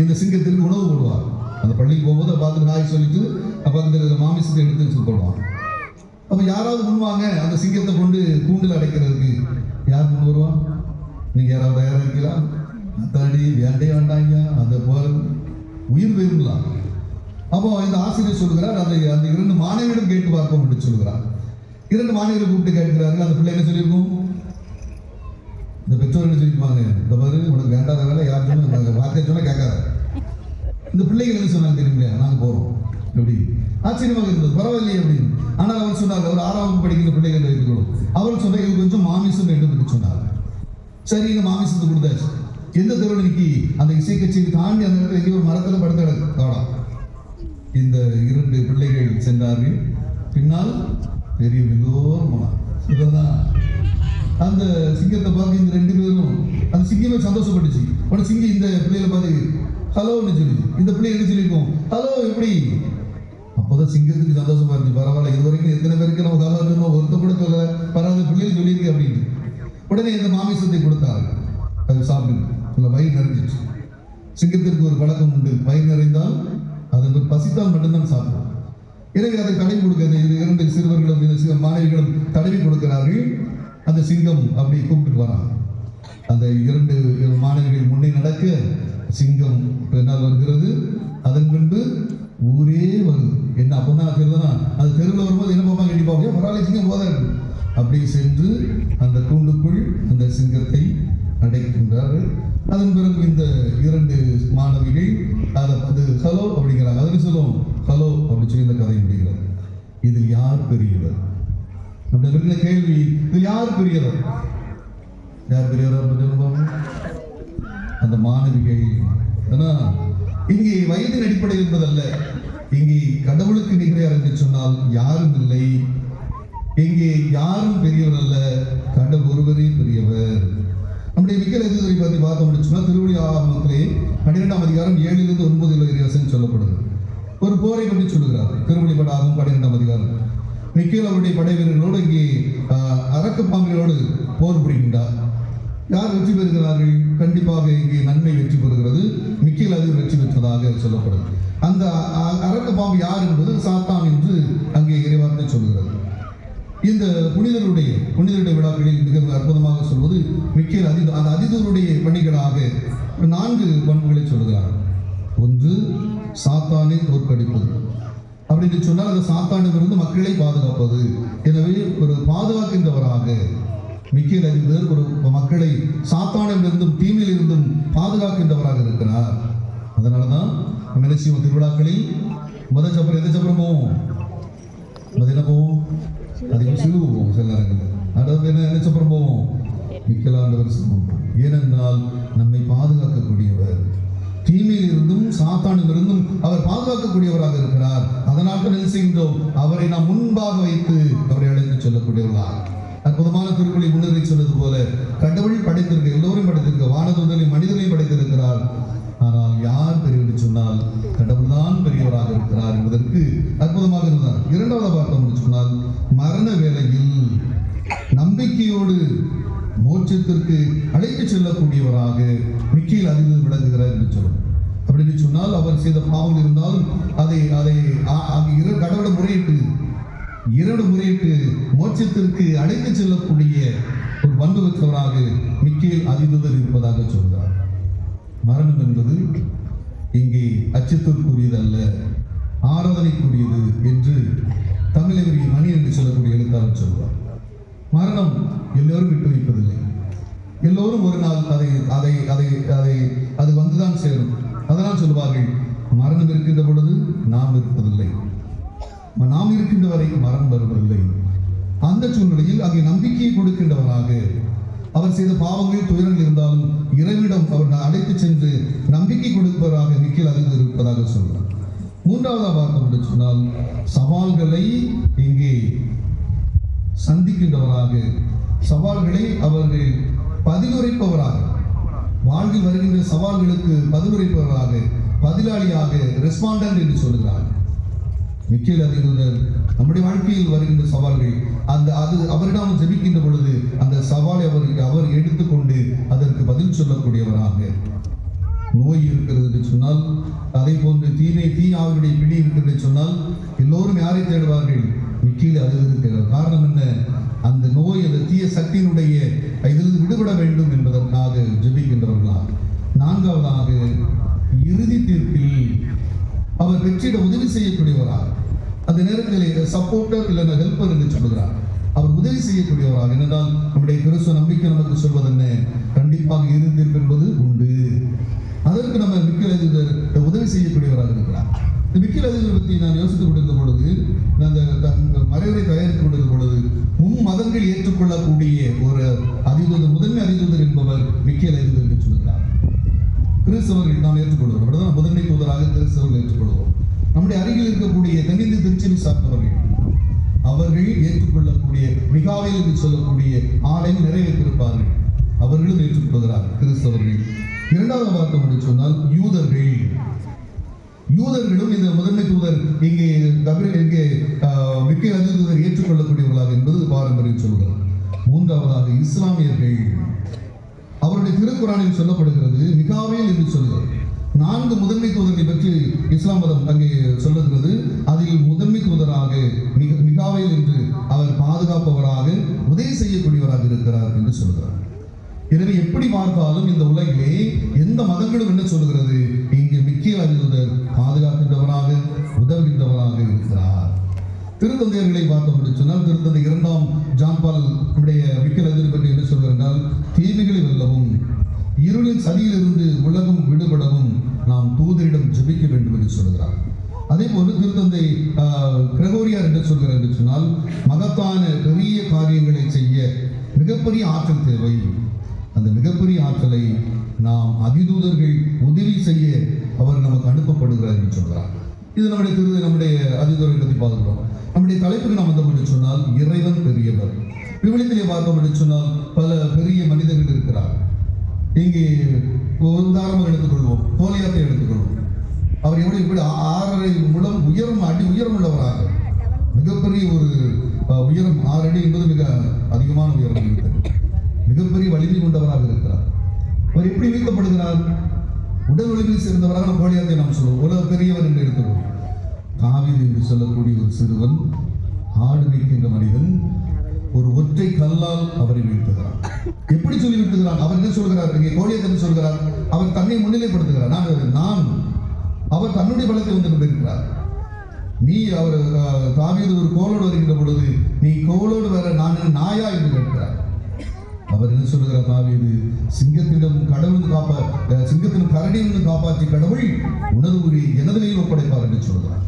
இந்த சிங்கத்திற்கு உணவு போடுவார். அந்த பள்ளிக்கு போகும்போது பார்த்து நாய் சொல்லிட்டு பக்கத்தில் மாமிசத்தை எடுத்து போடுவான். அப்போ யாராவது முன்வாங்க அந்த சிங்கத்தை கொண்டு கூண்டில் அடைக்கிறதுக்கு. யார் முன் வருவான்? நீங்கள் யாராவது தயாராக இருக்கலாம்? அத்தாடி வேண்டே வேண்டாங்க, அந்த போல உயிர் போயிருக்கலாம். அப்போ இந்த ஆசிரியர் சொல்கிறார், அந்த 2 மாணவியிடம் கேட்டு பார்ப்போம் என்று சொல்கிறார். 2 மாணவிகளை கூப்பிட்டு கேட்கிறார்கள். அந்த பிள்ளை என்ன சொல்லியிருக்கும்? இந்த பெற்றோர் என்ன சொல்லியிருப்பாங்க? இந்த மாதிரி உனக்கு வேண்டாத வேலை யார் சொன்னால் வார்த்தை சொன்னால் கேட்காத. இந்த பிள்ளைகள் என்ன சொன்னாங்க தெரியுங்களா? நாங்கள் போகிறோம். எப்படி ஆச்சரியமாக இருந்தது. பரவாயில்லையே அப்படின்னு. ஆனால் அவர் சொன்னார், ஒரு 6ஆம் வகுப்பு படிக்கிற பிள்ளைகள் வைத்துக்கணும். அவர் சொன்ன கொஞ்சம் மாமிசம் வேண்டும் என்று சொன்னார். சரி, இந்த மாமிசத்தை கொடுத்தாச்சு. எந்த தெருவில் நிற்கி அந்த இசை கச்சேரி தாண்டி அந்த இடத்துல எங்கேயும் ஒரு மரத்தில் படுத்த காடா. இந்த 2 பிள்ளைகள் சென்றார்கள். பின்னால் பெரிய மிகவும் போனார். அந்த சிங்கத்தை பார்த்து இந்த 2 பேரும் அந்த சிங்கமே சந்தோஷப்பட்டுச்சு. உடனே சிங்கம் இந்த பிள்ளைகளை பார்த்து ஹலோன்னு சொல்லி இந்த பிள்ளை என்ன சொல்லியிருக்கோம்? ஹலோ எப்படி? அப்போதான் சிங்கத்துக்கு சந்தோஷமா இருந்துச்சு. பரவாயில்ல, இது வரைக்கும் எத்தனை பேருக்கு நம்ம காலம் சொன்னோம், ஒருத்த கூட சொல்ல பரவாயில்ல, பிள்ளைகள் சொல்லியிருக்கு அப்படின்னு. உடனே இந்த மாமிசத்தை கொடுத்தாரு, அது சாப்பிட்டு வயிறு நிறைஞ்சிச்சு. சிங்கத்திற்கு ஒரு பழக்கம் உண்டு, வயிறு நிறைந்தால் அதற்கு பசித்தால் மட்டும்தான் சாப்பிடும். எனவே அதை தடவி கொடுக்கிறது, இரண்டு சிறுவர்களும் மாணவிகளும் தடவி கொடுக்கிறார்கள். அந்த சிங்கம் அப்படி கூப்பிட்டு வரான். அந்த இரண்டு மாணவிகள் முன்னே நடக்க சிங்கம் பின்னால் வருகிறது. அதன் பின்பு ஊரே வருது. என்ன அப்போனா தெரியுதுன்னா, அது தெருவில் வரும்போது என்ன பாப்பா கண்டிப்பாக பரவாயில்ல, சிங்கம் போதா இருக்கு. அப்படி சென்று அந்த கூண்டுக்குள் அந்த சிங்கத்தை அடைக்கின்றார்கள். அதன் பிறகு இந்த இரண்டு மாணவிகள் அதை அது ஹலோ அப்படிங்கிறாங்க. அதுன்னு சொல்லுவோம் ஹலோ அப்படின்னு சொல்லி இந்த கதை முடிகிறது. இதில் யார் பெரியவர்? நம்முடைய இருக்கிற கேள்வி, இதில் யார் பெரியவர்? யார் பெரியவர்? அந்த மாணவிகள். ஏன்னா இங்கே வயதின் அடிப்படையில் என்பதல்ல, இங்கே கடவுளுக்கு நிகழ்ச்சி என்று சொன்னால் யாரும் இல்லை. இங்கே யாரும் பெரியவர் அல்ல, கடவுள் ஒருவரே பெரியவர். நம்முடைய மிக்கல் எதிர்த்துறை பற்றி பார்த்தோம்னு சொன்னால் திருவள்ளி ஆகமத்திலே 12ஆம் அதிகாரம் 7-9 சொல்லப்படுது. ஒரு போரை பற்றி சொல்லுகிறார். திருவள்ளிப்பட ஆகும் 12ஆம் அதிகாரம். மிக்கேல் அவருடைய படை வீரர்களோடு இங்கே அரக்கப்பாம்பிகளோடு போர் புரிகின்றார். யார் வெற்றி பெறுகிறார்கள்? கண்டிப்பாக இங்கே நன்மை வெற்றி பெறுகிறது. மிக்கேல் அதில் வெற்றி பெற்றதாக சொல்லப்படுது. அந்த அரக்கப்பாம்பு யார் என்பது சாத்தான் என்று அங்கே இறைவார்த்தை சொல்கிறது. இந்த புனிதருடைய விழாக்களில் மிக அற்புதமாக சொல்வது மிக்கேல் அந்த அதிதருடைய பணிகளாக 4 பண்புகளை சொல்கிறார். ஒன்று, சாத்தானை தோற்கடிப்பது. அப்படின்னு சொன்னால் அந்த சாத்தானிலிருந்து மக்களை பாதுகாப்பது. எனவே ஒரு பாதுகாக்கின்றவராக மிக்கேல் அதிதர் ஒரு மக்களை சாத்தானிலிருந்தும் தீமையிலிருந்தும் பாதுகாக்கின்றவராக இருக்கிறார். அதனால தான் நம்ம என்ன செய்வோம், திருவிழாக்களில் முதல் சப்பரம் எந்த சப்பரம் போவோம்? என்ன போவோம்? அதிகம் சிலுவை போவோம். சில நேரங்களில் அடுத்த என்ன சப்பரம் போவோம்? மிக்கலாண்டவர் போவோம். ஏனென்றால் நம்மை பாதுகாக்கக்கூடியவர், தீமையில் இருந்தும் சாத்தானிலிருந்தும் அவர் பாதுகாக்கக்கூடியவராக இருக்கிறார். அதனால் தான் என்ன செய்கின்றோம், அவரை நாம் முன்பாக வைத்து அவரை அழைத்து செல்லக்கூடியவர்களாக. அற்புதமான திருப்பலி முன்னுரை சொன்னது போல கடவுள் படைத்திருக்க, எல்லோரும் படைத்திருக்க, வானதூதரையும் மனிதனையும் படைத்திருக்கிறார். ஆனால் யார் பெரியவர் சொன்னால் கடவுள் தான் பெரியவராக இருக்கிறார் என்பதற்கு அற்புதமாக இருந்தார். இரண்டாவது பார்த்தோம் சொன்னால் மரண வேளையில் நம்பிக்கையோடு மோட்சத்திற்கு அழைத்து செல்லக்கூடியவராக மிக்கேல் அதிதர் விளங்குகிறார் என்று சொல்லும். அப்படின்னு சொன்னால் அவர் செய்த பாவம் இருந்தாலும் அதை கடவுளை முறையிட்டு மோட்சத்திற்கு அழைத்து செல்லக்கூடிய ஒரு பண்பு பெற்றவராக மிக்கேல் அதிதர் இருப்பதாக சொல்கிறார். மரணம் என்பது இங்கே அச்சத்திற்குரியது அல்ல, ஆராதனைக்குரியது என்று தமிழக மணி என்று சொல்லக்கூடிய எழுத்தாளர் சொல்வார். மரணம் எல்லோரும் விட்டு வைப்பதில்லை. எல்லோரும் ஒரு நாள் அது வந்துதான் சேரும். அதனால் சொல்வார்கள், மரணம் இருக்கின்ற பொழுது நாம் இருப்பதில்லை, நாம் இருக்கின்ற வரை மரணம் வருவதில்லை. அந்த சூழ்நிலையில் அங்கே நம்பிக்கையை கொடுக்கின்றவராக அவர் செய்த பாவங்கள் துயரங்கள் இருந்தாலும் இறைவிடம் அவர் அழைத்து சென்று நம்பிக்கை கொடுப்பவராக மிக்கேல் அதிதர் இருப்பதாக சொல்றார். மூன்றாவதாக பார்த்தோம் சொன்னால் சவால்களை இங்கே சந்திக்கின்றவராக, சவால்களை அவர்கள் பதிலுரைப்பவராக, வாழ்வில் வருகின்ற சவால்களுக்கு பதிலுரைப்பவராக, பதிலாளியாக, ரெஸ்பாண்டன்ட் என்று சொல்கிறார். மிக்கேல் அதிதர் நம்முடைய வாழ்க்கையில் வருகின்ற சவால்கள் அவரிடம் ஜெபிக்கின்ற பொழுது அந்த சவாலை அவர் எடுத்துக்கொண்டு அதற்கு பதில் சொல்லக்கூடியவராக. நோய் இருக்கிறது என்று சொன்னால், அதை போன்று தீ அவருடைய பிடி இருக்கிறது சொன்னால் எல்லோரும் யாரை தேடுவார்கள்? மிக்கேல் அதிதர் தேடுவார். காரணம் என்ன? அந்த நோய், அந்த தீய சக்தியினுடைய இதிலிருந்து விடுபட வேண்டும் என்பதற்காக ஜெபிக்கின்றவர்களாக. நான்காவதாக இறுதி தீர்ப்பில் அவர் வெற்றிட உதவி செய்யக்கூடியவராக, அந்த நேரத்தில் சப்போர்ட்டர் இல்லைன்னா ஹெல்ப்பர் என்று சொல்கிறார். அவர் உதவி செய்யக்கூடியவராக. என்னென்றால் நம்முடைய கிறிஸ்துவ நம்பிக்கை நமக்கு சொல்வது என்ன? கண்டிப்பாக இறுதி தீர்ப்பு என்பது உண்டு. அதற்கு நம்ம மிக்கேல் அதிதர் உதவி செய்யக்கூடியவராக இருக்கிறார். இந்த மிக்கேல் அதிதர் பற்றி நான் யோசித்துக் கொண்டிருந்த பொழுது, அந்த மறைவுரை தயாரித்துக் கொண்டிருந்த பொழுது, மதங்கள் ஏற்றுக்கொள்ளக்கூடிய ஒரு அதிதூதர், முதன்மை அதிதூதர் என்பவர் மிக்கேல் அதிதர் என்று சொல்கிறார். கிறிஸ்தவர்கள் நாம் ஏற்றுக்கொள்வோம். அப்படிதான் முதன்மை தூதராக கிறிஸ்தவர்கள் ஏற்றுக்கொள்வோம். நம்முடைய அருகில் இருக்கக்கூடிய தென்னிந்திய திருச்சபை சார்ந்தவர்கள், அவர்கள் ஏற்றுக்கொள்ளக்கூடிய மிகாவேல் என்று சொல்லக்கூடிய ஆலயம் நிறைவேற்றிருப்பார்கள். அவர்களும் ஏற்றுக்கொள்கிறார் கிறிஸ்தவர்கள். இரண்டாவது பார்த்தோம் என்று சொன்னால் யூதர்களும் இந்த முதன்மை தூதர் இங்கே மிக்கேல் அதிதூதர் ஏற்றுக்கொள்ளக்கூடியவர்களாக என்பது பாரம்பரியம் சொல்கிறது. மூன்றாவதாக இஸ்லாமியர்கள், அவருடைய திருக்குரானில் சொல்லப்படுகிறது மிகாவேல் என்று சொல்கிறது. 4 முதன்மை தூதர்களை பற்றி இஸ்லாம் மதம் அங்கே சொல்லுகிறது. அதில் முதன்மை தூதராக மிகாவேல் என்று அவர் பாதுகாப்பவராக உதவி செய்யக்கூடியவராக இருக்கிறார் என்று சொல்கிறார். எனவே எப்படி பார்த்தாலும் இந்த உலகிலே எந்த மதங்களும் என்ன சொல்கிறது, இங்கே மிக்கேல் அதிதூதர் பாதுகாக்கின்றவராக உதவுகின்றவராக இருக்கிறார். திருத்தந்தையர்களை பார்த்தோம் என்று சொன்னால், திருத்தந்தை 2ஆம் ஜான் பால் மிக்கேல் அதிதூதர் பற்றி என்ன சொல்கிறார், தீமைகளை வெல்லவும் இருளின் சதியிலிருந்து உலகம் விடுபடவும் நாம் தூதரிடம் ஜெபிக்க வேண்டும் என்று சொல்கிறார். அதே போன்று திருத்தந்தை கிரகோரியார் என்று சொல்கிறார் என்று சொன்னால், மகத்தான பெரிய காரியங்களை செய்ய மிகப்பெரிய ஆற்றல் தேவை. அந்த மிகப்பெரிய ஆற்றலை நாம் அதிதூதர்கள் உதவி செய்ய அவர் நமக்கு அனுப்பப்படுகிறார் என்று சொல்கிறார். இது நம்முடைய அதிதூதரை பற்றி பார்க்கிறோம். நம்முடைய தலைப்புக்கு நாம் வந்தோம் என்று சொன்னால், இறைவன் பெரியவர். விவிலியத்திலே பார்த்தோம் என்று சொன்னால் பல பெரிய மனிதர்கள் இருக்கிறார். இங்கே ஒரு உதாரணம் எடுத்துக்கொள்வோம், கோலியாத்தை எடுத்துக்கொள்வோம். அவர் எப்படி 6.5 முழம் உயரம், அடி உயரம் உள்ளவராக, மிகப்பெரிய ஒரு உயரம் 6 அடி என்பது மிக அதிகமான உயரம் இருக்கிறது. மிகப்பெரிய வலிமை கொண்டவராக இருக்கிறார். அவர் எப்படி வீழ்த்தப்படுகிறார்? உடல் வலிமையில் சேர்ந்தவராக கோலியாத்தை நாம் சொல்லுவோம். உலக பெரியவர் என்று எடுத்துக்கொள்வோம். தாவீது என்று சொல்லக்கூடிய ஒரு சிறுவன், ஆடு மேய்க்கின்ற மனிதன், ஒரு ஒற்றை கல்லால் அவரை வீழ்த்துகிறார். எப்படி சொல்லி வீழ்த்துகிறார்? அவர் என்ன சொல்கிறார்? இங்கே கோலியாத் சொல்கிறார், அவர் தன்னை முன்னிலைப்படுத்துகிறார். நான் அவர் தன்னுடைய பலத்தை வந்து கொண்டிருக்கிறார். நீ அவர் தாவீது ஒரு கோலோடு வருகின்ற பொழுது, நீ கோலோடு வர நான் நாயா என்று கேட்கிறார். அவர் என்ன சொல்கிறார்? தாவீது, சிங்கத்திடம் சிங்கத்தின் கரடியிலிருந்து காப்பாற்றி கடவுள் உனது உரி எனது கையில் ஒப்படைப்பார் என்று சொல்கிறார்.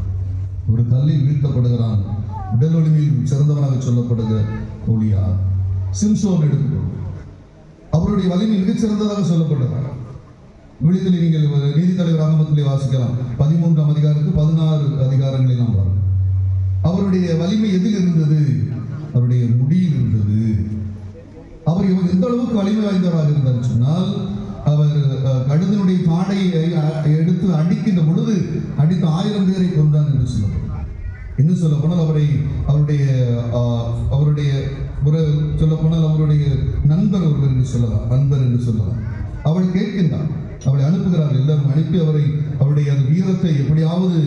ஒரு கல்லில் வீழ்த்தப்படுகிறான். உடல் வலிமையில் சிறந்தவனாக சொல்லப்படுகிற கோலியாத். சிம்சோன் எடுத்துக்கொள்ளும், அவருடைய வலிமை மிகச் சிறந்ததாக சொல்லப்படுகிறார். விடுதலை நீங்கள் நீதித்தலைவர் ஆகமத்திலே வாசிக்கலாம். 13ஆம் அதிகாரத்துக்கு 16 அதிகாரங்களை நாம் பார்க்கிறோம். அவருடைய வலிமை எதில் இருந்தது? அவருடைய முடியில் இருந்தது. அவர் எந்த அளவுக்கு வலிமை வாய்ந்தவராக இருந்தார் சொன்னால், அவர் கழுதனுடைய தாடையை எடுத்து அடிக்கின்ற பொழுது அடித்து 1000 பேரை கொன்றான் என்று சொல்லப்படும். இன்னும் சொல்ல போனால் அவருடைய சொல்ல போனால் அவருடைய நண்பர் ஒருவர் என்று சொல்லலாம். அவள் கேட்கின்றார், அவளை அனுப்புகிறார்கள். எல்லாரும் அனுப்பி அவருடைய அந்த வீரத்தை எப்படியாவது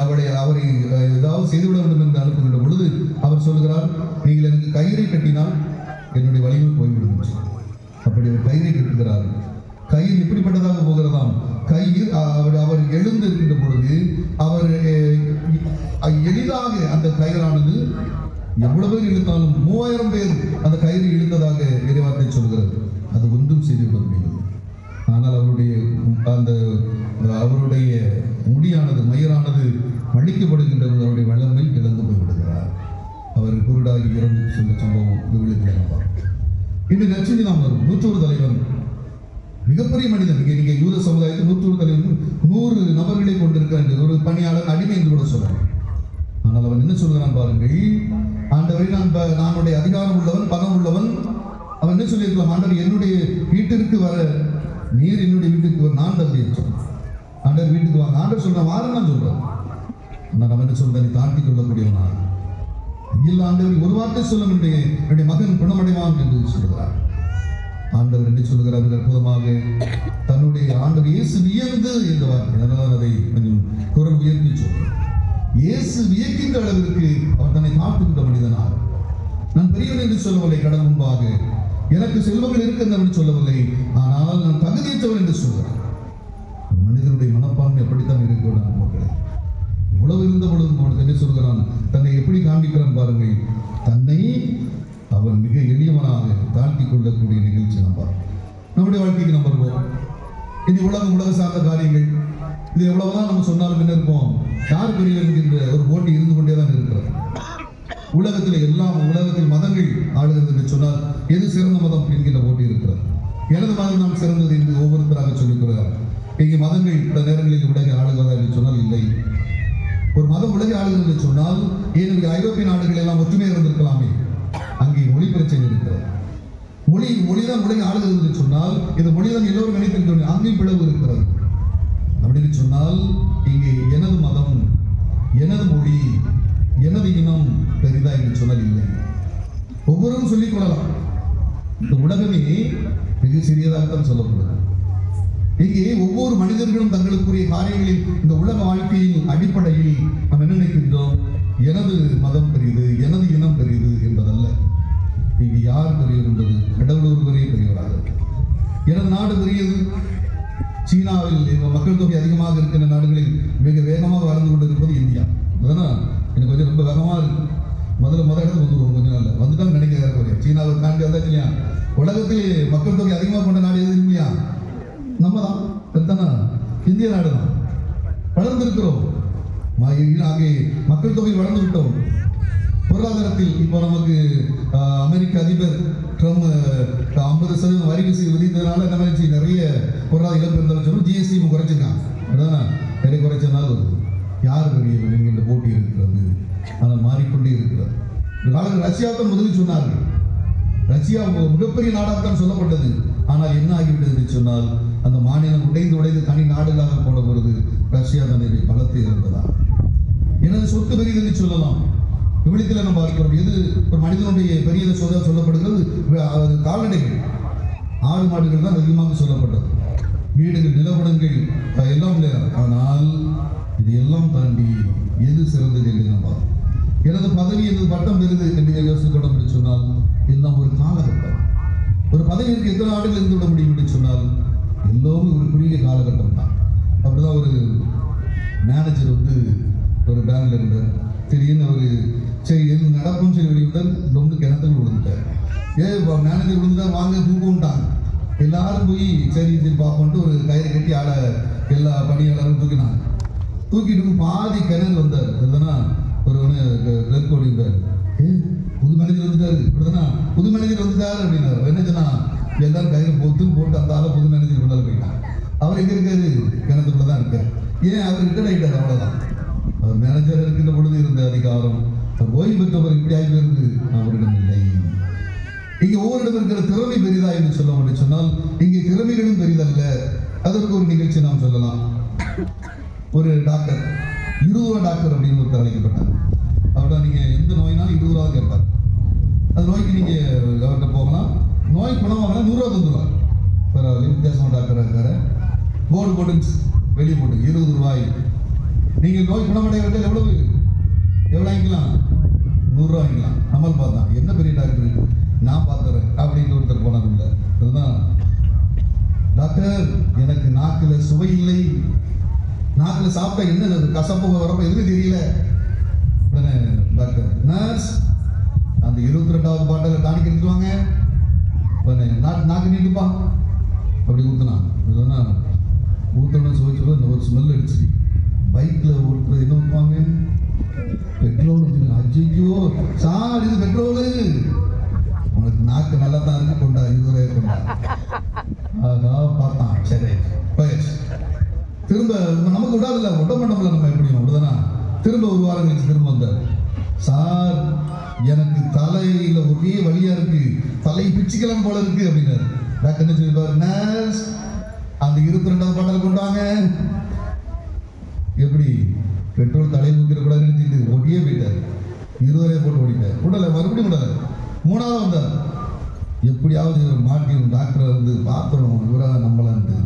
அவரை ஏதாவது செய்துவிட வேண்டும் என்று அனுப்புகின்ற பொழுது அவர் சொல்கிறார், நீங்கள் எனக்கு கயிறை கட்டினால் என்னுடைய வலிமை போய்விடும். அப்படி அவர் கயிறை கட்டுகிறார். கயிறு எப்படிப்பட்டதாக போகிறதாம்? கயிறு அவர் எழுந்து இருக்கின்ற பொழுது அவர் எளிதாக அந்த கயிறானது எவ்வளவு பேர் இழுத்தாலும் 3000 பேர் அந்த கயிறு இழுத்ததாக இறைவார்த்தை சொல்கிறது. அது ஒன்றும் செய்துவிட முடியாது. ஆனால் அவருடைய முடியானது, மயிரானது அழிக்கப்படுகின்றது. அவருடைய வளமை இழந்து போய்விடுகிறார். அவர் குருடாகி இறந்து சென்ற சம்பவம் விவிலியத்தில். இன்று நச்சினி நாம் வரும் 100 தலைவன், மிகப்பெரிய மனிதன். நீங்க யூத சமுதாயத்தில் 100 தலைவன் 100 நபர்களை கொண்டிருக்கிற ஒரு பணியாளர், அடிமை என்று கூட சொல்லலாம். ஆனால் அவன் என்ன சொல்கிறான் பாருங்கள், ஆண்டவரை நானுடைய அதிகாரம் உள்ளவன், பணம் உள்ளவன். அவன் என்ன சொல்லியிருக்கலாம்? ஆண்டவர் என்னுடைய வீட்டிற்கு வர, நீர் என்னுடைய வீட்டுக்கு வர, நான் தகுதி ஆண்டவர் வீட்டுக்கு வாங்க. ஆண்டவர் சொல்றான், வாரம் நான் சொல்றேன். ஆனால் அவன் என்ன சொல்றான்? நீ தாண்டி கொள்ளக்கூடியவனா இல்லை, ஆண்டவர் ஒரு வார்த்தை சொல்லும், என்னுடைய மகன் குணமடைவான் என்று சொல்கிறார். ஆண்டவர் என்ன சொல்கிறார்? அற்புதமாக தன்னுடைய ஆண்டவர் இயேசு வியந்து இந்த வார்த்தை, அதனால் அதை கொஞ்சம் குரல் உயர்த்தி சொல்றார். இயேசு வியக்கின்ற அளவிற்கு அவர் தன்னை தாழ்த்துகின்ற மனிதனாக, நான் பெரியவன் என்று சொல்லவில்லை, கடன் முன்பாக எனக்கு செல்வங்கள் இருக்கின்றன சொல்லவில்லை, ஆனால் நான் தகுதியற்றவன் என்று சொல்கிறார். மனிதனுடைய மனப்பான்மை எப்படித்தான் இருக்கிறான் மக்களே. இவ்வளவு இருந்த பொழுது என்ன சொல்கிறான்? தன்னை எப்படி காண்பிக்கிறான் பாருங்கள். தன்னை அவன் மிக எளியவனாக தாழ்த்தி கொள்ளக்கூடிய நிகழ்ச்சி நம்ம நம்முடைய வாழ்க்கைக்கு நம்ம வருவோம். இனி உலக சார்ந்த காரியங்கள் இது எவ்வளவுதான் நம்ம சொன்னாலும் என்ன இருப்போம்? யார் பெரிய என்கின்ற ஒரு போட்டி இருந்து கொண்டே தான் இருக்கிறது. உலகத்தில் மதங்கள் ஆளுகிறது என்று சொன்னால் எது சிறந்த மதம் என்கின்ற போட்டி இருக்கிறது. எனது மதம் நாம் சிறந்தது என்று ஒவ்வொருத்தராக சொல்லிக்கிறார். இங்கே மதங்கள் பல நேரங்களில் உலகை ஆளுகிறதா என்று சொன்னால் இல்லை. ஒரு மதம் உலகை ஆளுகிறது என்று சொன்னால் ஏன் ஐரோப்பிய நாடுகள் எல்லாம் ஒற்றுமையாக இருந்திருக்கலாமே. அங்கே மொழி பிரச்சனை இருக்கிறது. மொழிதான் உலகை ஆளுகிறது என்று சொன்னால் இந்த மொழிதான் எல்லோரும் நினைத்திருக்க, அங்கேயும் பிளவு இருக்கிறது. அப்படி என்று சொன்னால் இங்கே எனது மதம், எனது மொழி, எனது இனம் பெரிதா என்று சொன்னால் இல்லை. ஒவ்வொருவரும் சொல்லிக் கொள்ளலாம். இந்த உலகமே மிக சிறியதாகத்தான் சொல்லப்படுது. இங்கே ஒவ்வொரு மனிதர்களும் தங்களுக்குரிய காரியங்களில் இந்த உலக வாழ்க்கையின் அடிப்படையில் நாம் என்ன நினைக்கின்றோம்? எனது மதம் பெரியது, எனது இனம் பெரியது என்பதல்ல. இங்கு யார் பெரியவர் என்பது கடவுள் ஒருவரே பெரியவராக. எனது நாடு பெரியது. சீனாவில் மக்கள் தொகை அதிகமாக இருக்கின்ற நாடுகளில் மிக வேகமாக வளர்ந்து கொண்டிருப்பது இந்தியா. அதனால் எனக்கு கொஞ்சம் ரொம்ப வேகமாக இருக்கு. முதல் இடத்துக்கு வந்துடுவோம் கொஞ்சம் நாள் வந்துட்டாங்க நினைக்கிறேன். சீனாவை தாண்டி வந்தாச்சு இல்லையா? உலகத்திலே மக்கள் தொகை அதிகமாக கொண்ட நாடு எது இல்லையா? நம்ம தான் பெருத்தானா இந்திய நாடு தான். வளர்ந்திருக்கிறோம். ஆகிய மக்கள் தொகை வளர்ந்து விட்டோம். பொருளாதாரத்தில் இப்போ நமக்கு அமெரிக்க அதிபர் ட்ரம்ப் 50% வரி விதித்ததுனால என்ன மாதிரி நிறைய பொருளாதார இழப்பு இருந்தாலும் சொல்லணும். ஜிஎஸ்டி குறைச்சிருக்காங்க. அதுதான் நிறைய குறைச்சதுனால வருது. யார் பெரியவன் என்கின்ற போட்டி இருக்கிறது. ஆனால் மாறிக்கொண்டே இருக்கிறது. இந்த காலத்தில் ரஷ்யாவுக்கு முதலில் சொன்னார்கள். ரஷ்யா மிகப்பெரிய நாடாகத்தான் சொல்லப்பட்டது. ஆனால் என்ன ஆகிவிட்டது என்று சொன்னால் அந்த மாநிலம் உடைந்து தனி நாடுகளாக போன பொழுது ரஷ்யா தன்னுடைய பலத்தை இழந்ததா. எனது சொத்து பெரியது என்று சொல்லலாம். விவிலியத்தில் நம்ம பார்க்கிறோம். எது ஒரு மனிதனுடைய பெரிய சொத்தாக சொல்லப்படுகிறது? கால்நடைகள், ஆடு மாடுகள் தான் அதிகமாக சொல்லப்பட்டது. வீடுகள், நிலவடங்கள் எல்லாம் இல்லையா? ஆனால் இது எல்லாம் தாண்டி எது சிறந்தது என்று நம்ம எனது பதவி, எனது பட்டம் பெறுது என்று யோசிக்கணும் என்று சொன்னால் எல்லாம் ஒரு காலகட்டம். ஒரு பதவிக்கு எத்தனை ஆண்டுகள் இருந்து விட முடியும் என்று சொன்னால் எல்லோரும் ஒரு குறுகிய காலகட்டம் தான். அப்படிதான் ஒரு மேனேஜர் ஒரு பேங்க்ல இருந்தார். திடீர்னு சரி எது நடக்கும்னு சொல்லி வெளியிட்டார். ரொம்ப கிணத்துல விழுந்துட்டார். மேனேஜர் விழுந்துட்டார், வாங்க தூக்கும்ட்டாங்க. எல்லாரும் போய் சரி பார்ப்போன்ட்டு ஒரு கயிறு கட்டி ஆளை எல்லா பணியாளரும் தூக்கினாங்க. தூக்கிட்டு பாதி கிணறு வந்தார். அதுதானா கிளர்க் ஓடிந்தார். புது மேனேஜர் வந்துட்டாரு. இப்படிதானா புது மேனேஜர் வந்துட்டாரு அப்படின்னாரு. என்ன சொன்னா எல்லாரும் கயிறு போட்டு அந்த ஆளை புது மேனேஜர் கொண்டாலும் போயிட்டாங்க. அவர் எங்க இருக்காரு? கிணத்துக்குள்ள தான் இருக்காரு. ஏன் அவர் ரிட்டர்ன் ஆகிட்டார், அவ்வளவுதான். அவர் மேனேஜர் இருக்கின்ற பொழுது இருந்த அதிகாரம் அவர் ஓய்வு பெற்றவர் இப்படி ஆகிவிருந்து அவரிடம் இல்லை. இங்கே ஒவ்வொருடம் இருக்கிற திறமை பெரிதா என்று சொல்ல முடியும் சொன்னால் இங்கே திறமைகளும் பெரிதல்ல. அதற்கு ஒரு நிகழ்ச்சி நாம் சொல்லலாம். ஒரு டாக்டர் 20 ரூபா டாக்டர் அப்படின்னு ஒருத்தர் அழைக்கப்பட்டார். அவர்கிட்ட நீங்க எந்த நோயினாலும் 20 ரூபா கேட்பார். அந்த நோய்க்கு நீங்க அவர்கிட்ட போகலாம். நோய் குணமாகலாம் 100 ரூபா தந்துடுவார். பரவாயில்ல, வித்தியாசமான டாக்டராக இருக்காரு. போர்டு போட்டு வெளியே போட்டு 20 ரூபாய். நீங்கள் நோய் குணமடைகிறது எவ்வளவு வாங்கிக்கலாம்? 100 ரூபா வாங்கிக்கலாம். நம்மள் பார்த்தா என்ன பெரிய டாக்டர், நான் பார்த்துறேன் அப்படின்னு ஒருத்தர் போனதில்லை. அதுதான் டாக்டர், எனக்கு நாக்கில் சுவை இல்லை, நாக்கில் சாப்பிட்டா என்ன கசப்பு வரப்ப எதுவுமே தெரியல. டாக்டர், நர்ஸ் அந்த 22வது பாட்டில் டானிக் எடுத்துவாங்க, நாக்கு நீட்டுப்பா அப்படி ஊற்றினான். ஊற்றணும் சுவைச்சு இந்த ஒரு ஸ்மெல் அடிச்சு பைக்கில் ஓட்டுறது என்ன ஊற்றுவாங்க? பெட்ரோல் ஊற்றுங்க. அஜிக்கோ சார், இது பெட்ரோலு. உனக்கு நாக்கு நல்லா தான் இருக்கு, கொண்டா 20 ரூபாய் கொண்டா. அதான் பார்த்தான். சரி போயிடுச்சு. திரும்ப நமக்கு விடாதுல்ல, ஒட்ட மாட்டோம்ல நம்ம எப்படியும். அப்படிதானா? திரும்ப ஒரு வாரம் கழிச்சு திரும்ப வந்தார். சார், எனக்கு தலையில ஒரே வழியா இருக்கு, தலை பிச்சுக்கலாம் போல இருக்கு அப்படின்னாரு. டாக்டர் என்ன சொல்லிப்பாரு? நர்ஸ், அந்த 22வது பாட்டில் கொண்டாங்க. எப்படி பெட்ரோல் தலையை ஊற்றிடக்கூடாதுன்னு நினைச்சிட்டு ஒட்டியே போயிட்டார். 20 ரூபாய் போட்டு ஓடிட்டார். விடலை, மறுபடியும் விடலை. 3வது வந்தார். எப்படியாவது மாட்டி டாக்டரை பார்த்துடணும், இவராக நம்மளான்ட்டு.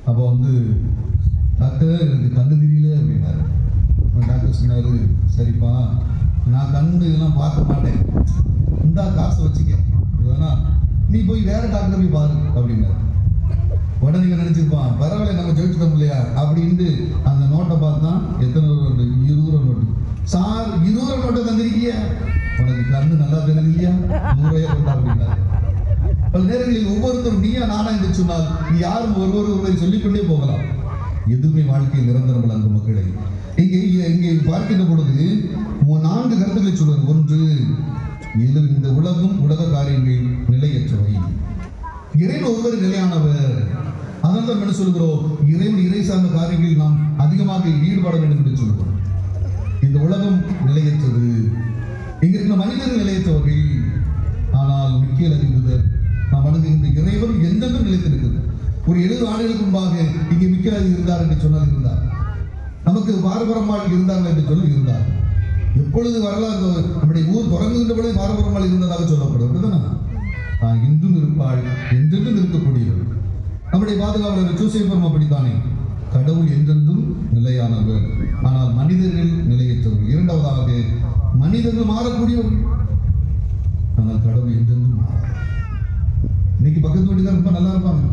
அப்போ டாக்டர், எனக்கு கண்ணு தெரியல அப்படின்னாரு. டாக்டர் சொன்னார், சரிப்பா, நான் கண்ணு இதெல்லாம் பார்க்க மாட்டேன், இந்தா காசை வச்சுக்க, இல்லைன்னா நீ போய் வேற டாக்டர் போய் பாரு அப்படின்னாரு. உடனே நினைச்சிருப்பான், பரவாயில்ல நம்ம ஜெயிச்சிட்டோம் இல்லையா அப்படின்ட்டு அந்த நோட்டை பார்த்தா எத்தனை நோட்டு? 20 ரூபா நோட்டு. சார், 20 ரூபா நோட்டை தந்திருக்கிய, உனக்கு கண்ணு நல்லா தெரியுது இல்லையா, 100 ரூபாய் கொண்டா அப்படின்னாரு. பல நேரங்களில் ஒவ்வொருத்தரும் நீயா நானா என்று சொன்னால் நீ யாரும் ஒருவரை சொல்லிக்கொண்டே போகலாம். எதுவுமே வாழ்க்கையில் நிரந்தரம் அன்பு மக்களை. இங்கே பார்க்கின்ற பொழுது 4 கருத்துக்களை சொல்வார். 1, இந்த உலகம், உலக காரியங்கள் நிலையற்றவை. இறைவன் ஒருவர் நிலையானவர். அதனால தான் என்ன சொல்கிறோம்? இறை சார்ந்த காரியங்களில் நாம் அதிகமாக ஈடுபட வேண்டும் என்று சொல்கிறோம். இந்த உலகம் நிலையற்றது. இங்க இருக்கிற மனிதர்கள் நிலையற்றவர்கள். ஆனால் மிக்கேல் அறிவுதர் நாம் வணங்குகின்ற இறைவன் எந்தெந்த நிலைத்திருக்கிறது. ஒரு 70 ஆண்டுகளுக்கு முன்பாக இங்கே மிக்கேல் இருந்தார் என்று சொன்னால் இருந்தார். நமக்கு பாரபரமாள் இருந்தார்கள் என்று சொல்லி இருந்தார். எப்பொழுது வரலாறு நம்முடைய ஊர் தொடங்குகின்ற பொழுது பாரபரமாள் இருந்ததாக சொல்லப்படுகிறது. இன்றும் இருப்பாள், என்றென்றும் இருக்கக்கூடியவர். நம்முடைய பாதுகாவலர் ஜோசேப்பரும் அப்படித்தானே. கடவுள் என்றென்றும் நிலையானவர், ஆனால் மனிதர்கள் நிலையற்றவர்கள். இரண்டாவதாக மனிதர்கள் மாறக்கூடியவர்கள், ஆனால் கடவுள் என்றென்றும் மாறார். இன்னைக்கு பக்கத்து வீட்டுக்காரர் ரொம்ப நல்லா இருப்பாங்க,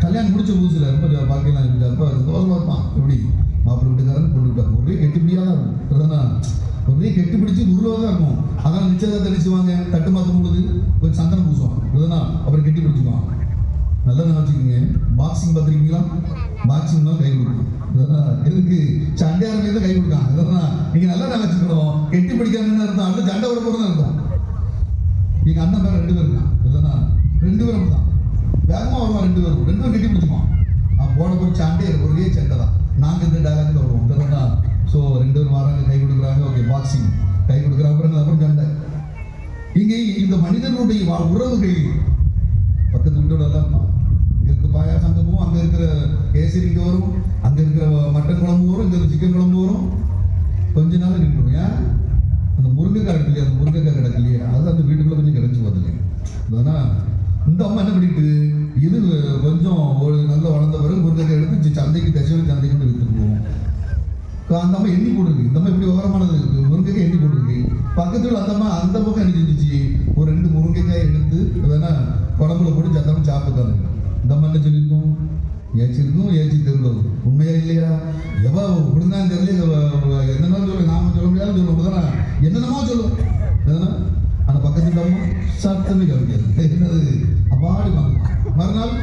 கல்யாணம் முடிச்ச புதுசுல ரொம்ப பார்க்கலாம் தோசமா இருப்பான். எப்படி மாப்பிள்ளை வீட்டுக்காரன் கொண்டு விட்டாங்க, ஒரே கெட்டுப்பிடியாக தான் இருக்கும், ஒரே கெட்டு பிடிச்சி உருவாக தான் இருக்கும். அதனால் நிச்சயத்தை தெளிச்சுவாங்க, தட்டு மாற்றும் பொழுது கொஞ்சம் சந்தனம் பூசுவான், அப்புறம் கெட்டி பிடிச்சிக்குவான். நல்லா வச்சுக்கோங்க. பாக்ஸிங் பார்த்துருக்கீங்களா? பாக்ஸிங் தான் கை கொடுக்கும். எதுக்கு சண்டை ஆரம்பிக்க கை கொடுக்காங்க. நீங்க நல்லா வச்சுக்கணும். கெட்டி பிடிக்காங்கன்னு அர்த்தம், அடுத்த சண்டை வர போறதுன்னு அர்த்தம். எங்க அண்ணன் பேர் 2 பேர் இருக்கான், 2 பேரும் தான் வேகமா வருவான். 2 பேரும் கெட்டி பிடிச்சிக்குவான். போன போய் சண்டே ஒரே சண்டை தான். நாங்கள் இந்த டைலாக்ல வருவோம். ஸோ 2 பேரும் வராங்க, கை கொடுக்குறாங்க. ஓகே, பாக்ஸிங் கை கொடுக்குறாங்க, அப்புறம் சண்டை. இங்கே இந்த மனிதனுடைய உறவுகள் பக்கத்து வீட்டோட எல்லாம் இருக்கும். இங்கே இருக்க பாயாசம் அங்கே போகும், அங்கே இருக்கிற கேசரி இங்கே வரும், அங்கே இருக்கிற மட்டன் குழம்பு வரும், இங்கே இருக்கிற சிக்கன் குழம்பு வரும். கொஞ்ச நாள் நின்றுடும். ஏன்? அந்த முருங்கைக்காய் கிடக்கலையே, அந்த முருங்கைக்காய் கிடக்கலையே, அது அந்த வீட்டுக்குள்ள கொஞ்சம் கிடைச்சி வரலையே. ஆனால் இந்த அம்மா என்ன பண்ணிட்டு, இது கொஞ்சம் ஒரு நல்ல வளர்ந்த பிறகு முருங்கைக்காய் எடுத்து சந்தைக்கு தசவரி சந்தைக்கு விற்றுட்டு போவோம். அந்த அம்மா எண்ணி போட்டுருக்கு. இந்த அம்மா இப்படி உரமானது இருக்கு, முருங்கைக்காய் எண்ணி போட்டுருக்கு. பக்கத்துல அந்த அம்மா அந்த பக்கம் என்ன செஞ்சிச்சு, ஒரு 2 முருங்கைக்காய் எடுத்து குழம்புல போட்டு சத்தம் சாப்பிட்டுக்காரு. இந்த அம்மா என்ன சொல்லியிருக்கோம், ஏச்சிருக்கும், ஏச்சி தெருவில் உண்மையா இல்லையா? எவ்வளோ இப்படிதான் தெரியல, என்னென்ன சொல்ல நாம சொல்ல முடியாது சொல்லுவோம், என்னென்னமா சொல்லுவோம். அந்த பக்கத்து அம்மா சத்தமே கவிக்காது, என்னது அப்பாடி வாங்க. மறுநாள்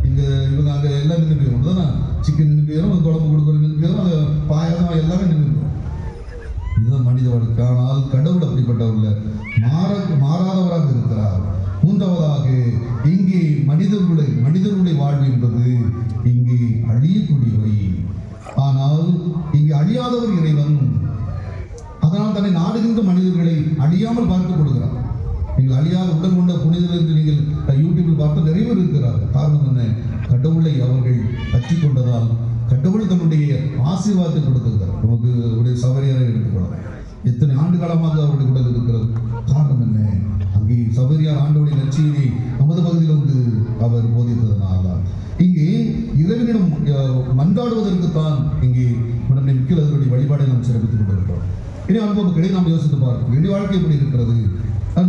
இவங்க அங்கே எல்லாம் நின்று போயிடும். சிக்கன் நின்று போயிடும், குழம்பு கொடுக்குற நின்று போயிடும், அந்த பாயாசம் எல்லாமே நின்று போயிடும். இதுதான் மனித வாழ்க்கை. ஆனால் கடவுள் அப்படிப்பட்டவர்கள் மாறாதவராக இருக்கிறார். மூன்றாவதாக இங்கே மனிதர்களுடைய வாழ்வு என்பது இங்கே அழியக்கூடியவை. ஆனால் இங்கே அழியாதவர் இறைவன். அதனால் தன்னை நாடுகின்ற மனிதர்களை அழியாமல் பார்த்துக் கொள்கிறார். நீங்கள் அழியாத உடல் கொண்ட புனிதர்கள் என்று நீங்கள் யூடியூபில் பார்த்து நிறைய பேர் இருக்கிறார்கள். காரணம் என்ன? கடவுளை அவர்கள் பற்றி கொண்டதால் கடவுள் தன்னுடைய ஆசீர்வாதத்தை கொடுத்திருக்கிறார். நமக்கு உடைய சபரியாரை எடுத்துக்கொள்ளலாம். எத்தனை ஆண்டு காலமாக அவருடைய உடல் இருக்கிறது. காரணம் என்ன? அங்கே சபரியார் ஆண்டவருடைய நற்செய்தியை நமது பகுதியில் அவர் போதித்ததனால இங்கே இறைவனிடம் மன்றாடுவதற்குத்தான் இங்கே மிக்கேல் அதனுடைய வழிபாடை நாம் சிறப்பித்துக் கொண்டிருக்கிறோம். இனி அனுபவங்களை நாம் யோசித்து பார்க்கிறோம். என் வாழ்க்கை எப்படி இருக்கிறது?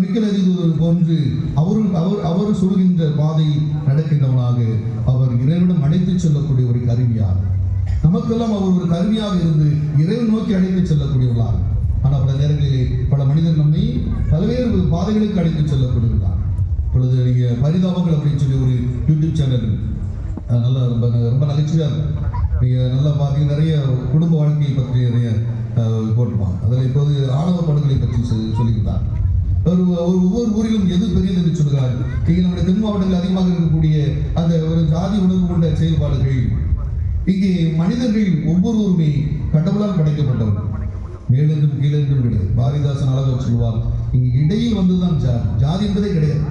மிக்கேல் அதிதூதர் போன்று அவர் சொல்கின்ற பாதையில் நடக்கின்றவனாக அவர் இறைவனிடம் அழைத்து செல்லக்கூடிய ஒரு கருவியாக, நமக்கெல்லாம் அவர் ஒரு கருவியாக இருந்து இறைவன் நோக்கி அழைத்து செல்லக்கூடியவர்களாக. ஆனால் பல நேரங்களிலே பல மனிதர் நம்மை பல்வேறு பாதைகளுக்கு அழைத்து செல்லக்கூடியவர்களாக. இப்பொழுது நீங்கள் பரிதாபங்கள் அப்படின்னு சொல்லி ஒரு யூடியூப் சேனல் நல்லா ரொம்ப ரொம்ப நகைச்சுவையாக இருக்கும். நீங்கள் நல்லா பார்த்தீங்க, நிறைய குடும்ப வாழ்க்கையை பற்றி நிறைய போட்டுப்பாங்க. அதில் இப்போது ஆணவ படுகொலை பற்றி சொல்லியிருந்தார். ஒவ்வொரு ஊரிலும் எது பெரியது என்று சொல்கிறார். இங்கே நம்முடைய தென் மாவட்டங்கள் அதிகமாக இருக்கக்கூடிய அந்த ஒரு ஜாதி உணர்வு கொண்ட செயல்பாடுகள். இங்கே மனிதர்கள் ஒவ்வொருவருமே கடவுளால் படைக்கப்பட்டவர்கள். மேலென்றும் கீழென்றும் கிடையாது. பாரதிதாசன் அழகாக சொல்வார், இங்கே இடையில் வந்துதான் ஜாதி என்பதே கிடையாது.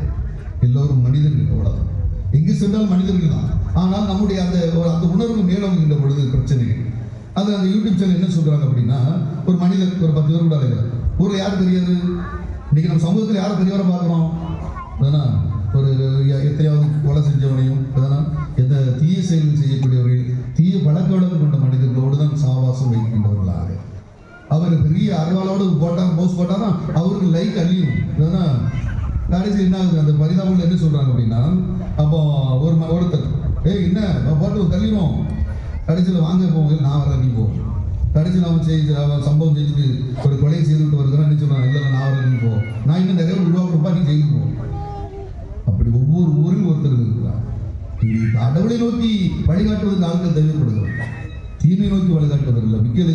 எல்லோரும் மனிதர்கள், அவ்வளவுதான். எங்கு சென்றால் மனிதர்கள் தான். ஆனால் நம்முடைய அந்த உணர்வு மேலோங்குகின்ற பொழுது பிரச்சனைகள். அது அந்த யூடியூப் சேனல் என்ன சொல்றாங்க அப்படின்னா, ஒரு மனிதர் ஒரு 10 பேர் கூட அழைக்கிறார். ஊரில் யார் தெரியாது? இன்னைக்கு நம்ம சமூகத்தில் யாரை பெரியவரை பார்க்கணும்? ஒரு எத்தையாவது கொலை செஞ்சவனையும், எந்த தீய செயல்கள் செய்யக்கூடியவர்கள், தீய பழக்க வழக்கம் கொண்ட மனிதர்களோடு தான் சாவாசம் வைக்கின்றவர்களாக. அவர் பெரிய அறிவாளோடு போஸ்ட் போட்டாரா அவருக்கு லைக் அழியும். கடைசி என்ன ஆகுது? அந்த பரிதாபங்கள் என்ன சொல்றாங்க அப்படின்னா, அப்போ ஒருத்தர் என்ன போட்டு தள்ளிடும், கடைசியில் வாங்க போவோம், நான் வர நீ போவோம். கடைசியில் அவன் சம்பவம் செஞ்சுட்டு ஒரு கொலை செய்துட்டு வருகிறான். என்ன சொல்றான்? இல்லை நான் வர நீ போ, நான் இன்னும் நிறைய உருவாக்குறப்பா, நீ ஜெயிலுக்கு போ. அப்படி ஒவ்வொரு ஊரில் ஒருத்தர் இருக்கிறார். கடவுளை நோக்கி வழிகாட்டுவதற்கு ஆட்கள் தேவைப்படுகிறார். தீமை நோக்கி வழிகாட்டுவதில்லை. மிக்கேல்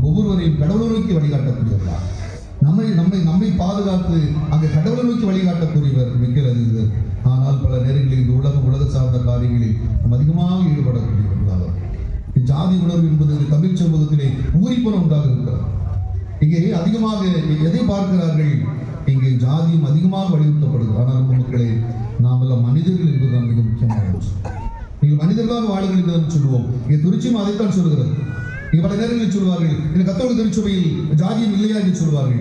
ஒவ்வொருவரையும் கடவுளை நோக்கி வழிகாட்டக்கூடியவர்களா, நம்மை பாதுகாத்து அங்கே கடவுளை நோக்கி வழிகாட்டக்கூடியவர் மிக்கேல் அதிதூதர். ஆனால் பல நேரங்களில் இந்த உலக சார்ந்த காரியங்களில் நாம் அதிகமாக ஈடுபடக்கூடியவர்களாக. ஜாதி உணர்வு என்பது தமிழ் சமூகத்திலே ஊறிப்போன ஒன்றாக இருக்கிறது. இங்கே அதிகமாக எதை பார்க்கிறார்கள்? இங்கே ஜாதியும் அதிகமாக வலியுறுத்தப்படுகிறது. ஆனால் மக்களே, நாம் எல்லாம் மனிதர்கள் என்பதுதான் மிக முக்கியமான. நீங்கள் மனிதர்களாக வாழுங்கள் என்று சொல்லுவோம். இங்கே திருச்சியும் அதைத்தான் சொல்கிறது. இங்கே பல நேரங்களில் சொல்வார்கள், இந்த கத்தோலிக்க திருச்சபையில் ஜாதியம் இல்லையா என்று சொல்வார்கள்.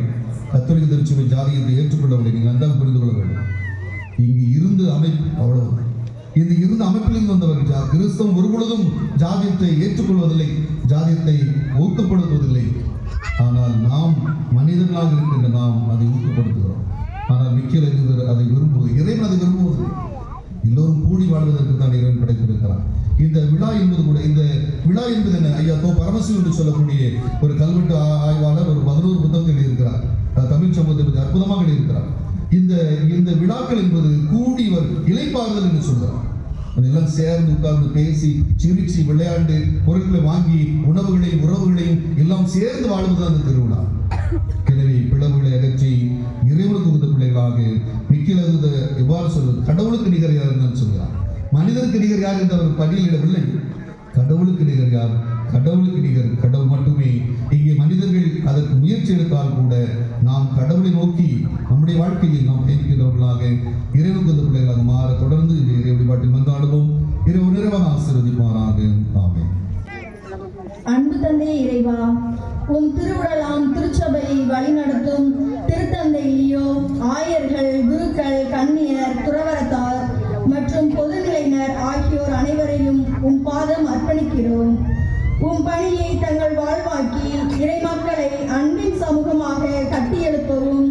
கத்தோலிக்க திருச்சபை ஜாதியத்தை ஏற்றுக்கொள்ளவில்லை. நீங்கள் நன்றாக புரிந்து கொள்ள வேண்டும். இங்கு இருந்த அமைப்பு அவ்வளவு. இந்த இருந்த அமைப்பிலிருந்து வந்தவர்கள் கிறிஸ்தவம் ஒரு பொழுதும் ஜாதியத்தை ஏற்றுக்கொள்வதில்லை, ஜாதியத்தை ஊக்கப்படுத்துவதில்லை. ஆனால் நாம் மனிதர்களாக இருக்கின்ற நாம் அதை ஊக்கப்படுத்துகிறோம். ஆனால் மிக்கேல் அதை விரும்புவது, இறைவன் அதை விரும்புவது எல்லோரும் கூடி வாழ்வதற்கு தான் இறைவன் படைத்திருக்கிறார். இந்த விழா என்பது கூட, இந்த விழா என்பது என்ன? ஐயா தோ பரமசிவம் என்று சொல்லக்கூடிய ஒரு கல்வெட்டு ஆய்வாளர் ஒரு 11 புத்தகங்கள் எழுதியிருக்கிறார். தமிழ் சமூகத்தை பற்றி அற்புதமாக எழுதியிருக்கிறார். இந்த விழாக்கள் என்பது கூடி இளைப்பாறுதல் என்று சொல்கிறார். அதெல்லாம் சேர்ந்து உட்கார்ந்து பேசி சிரிச்சு விளையாண்டு பொருட்களை வாங்கி உணவுகளையும் உறவுகளையும் எல்லாம் சேர்ந்து வாழ்வதுதான் அந்த திருவிழா. எனவே பிளவுகளை அகற்றி இறைவனுக்கு உகந்த பிள்ளைகளாக மிக்கலது எவ்வாறு சொல்வது, கடவுளுக்கு நிகர் யார் என்று சொல்கிறார். மனிதருக்கு நிகர் யார் என்று அவர் பட்டியலிடவில்லை. கடவுளுக்கு நிகர் யார்? கடவுளுக்கு நிகர் கடவுள் மட்டுமே. இங்கே மனிதர்கள் அதற்கு முயற்சி எடுத்தால் கூட நாம் கடவுளை நோக்கி நம்முடைய வாழ்க்கையில் நாம் பயணிக்கின்றவர்களாக இறைவனுக்கு உகந்த பிள்ளைகளாக மாற தொடர்ந்து இந்த இறை வழிபாட்டில் மன்றாடுவோம். இறைவன் நிறைவாக ஆசீர்வதிப்பாராக. ஆமென். அன்பு தந்தை இறைவா, உம் திருவுடலாம் திருச்சபையை வழிநடத்தும் திருத்தந்தை லியோ, ஆயர்கள், குருக்கள், கன்னியர், துறவரத்தார் மற்றும் பொதுநிலையினர் ஆகியோர் அனைவரையும் உம் பாதம் அர்ப்பணிக்கிறோம். உம் பணியை தங்கள் வாழ்வாக்கி இறைமக்களை அன்பின் சமூகமாக கட்டியெழுப்பவும்,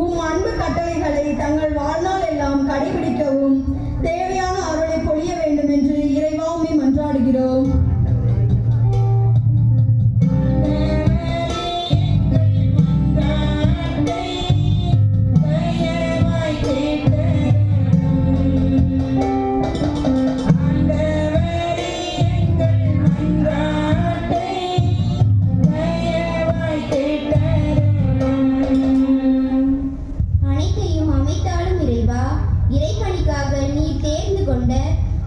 உம் அன்பு கட்டளைகளை தங்கள் வாழ்நாள் எல்லாம் கடைபிடிக்கவும் தேவையான அருளை பொழிய வேண்டும் என்று இறைவா உம்மை மன்றாடுகிறோம்.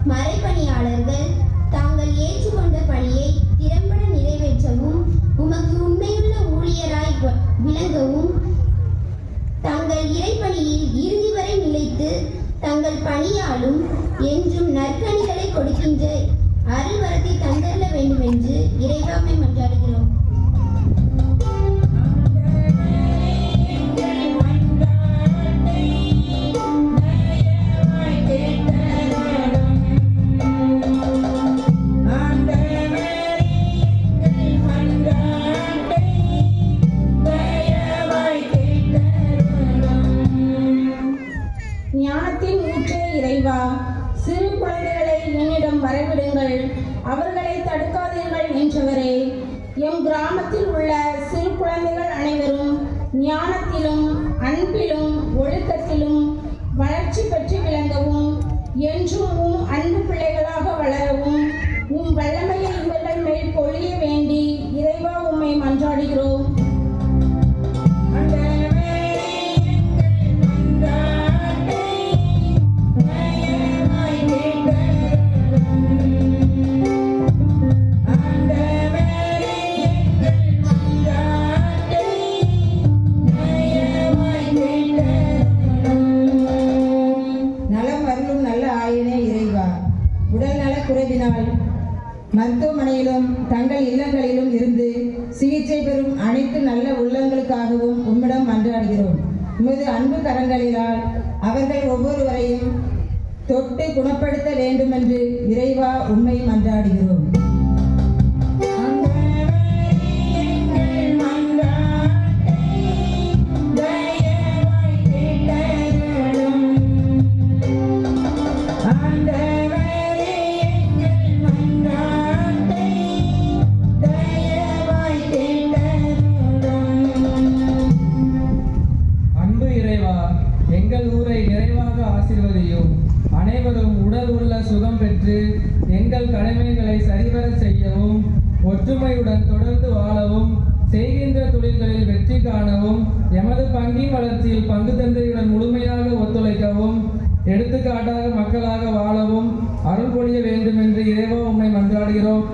மறைப்பணியாளர்கள் தாங்கள் ஏற்றுக்கொண்ட பணியை திறம்பட நிறைவேற்றவும், உமக்கு உண்மையுள்ள ஊழியராய் விளங்கவும், தங்கள் இறைப்பணியில் இறுதி வரை நிலைத்து தங்கள் பணியாலும் என்றும் நற்கனிகளை கொடுக்கின்ற அருள்வரத்தை தந்தள்ள வேண்டும் என்று இறைவாமை மன்றாடுகிறோம். ஞானத்தின் ஊற்றே இறைவா, சிறு குழந்தைகளை என்னிடம் வரவிடுங்கள், அவர்களை தடுக்காதீர்கள் என்றவரே, எம் கிராமத்தில் உள்ள சிறு குழந்தைகள் அனைவரும் ஞானத்திலும் அன்பிலும் ஒழுக்கத்திலும் வளர்ச்சி பெற்று விளங்கவும், என்றும் உம் அன்பு பிள்ளைகளாக வளரவும் உம் வல்லமையை இவர்கள் மேல் பொழிய வேண்டி இறைவா உம்மை மன்றாடுகிறோம். மருத்துவமனையிலும் தங்கள் இல்லங்களிலும் இருந்து சிகிச்சை பெறும் அனைத்து நல்ல உள்ளங்களுக்காகவும் உம்மிடம் மன்றாடுகிறோம். உமது அன்பு கரங்களினால் அவர்கள் ஒவ்வொருவரையும் தொட்டு குணப்படுத்த வேண்டும் என்று இறைவா உம்மை மன்றாடுகிறோம். எங்கள் ஊரை நிறைவாக ஆசீர்வதியும். அனைவரும் உடல் உள்ள சுகம் பெற்று எங்கள் கடமைகளை சரிவர செய்யவும், ஒற்றுமையுடன் தொடர்ந்து வாழவும், செய்கின்ற தொழில்களில் வெற்றி காணவும், எமது பங்கின் வளர்ச்சியில் பங்கு தந்தையுடன் முழுமையாக ஒத்துழைக்கவும், எடுத்துக்காட்டாக மக்களாக வாழவும் அருள் பொழிய வேண்டும் என்று இறைவா உம்மை மன்றாடுகிறோம்.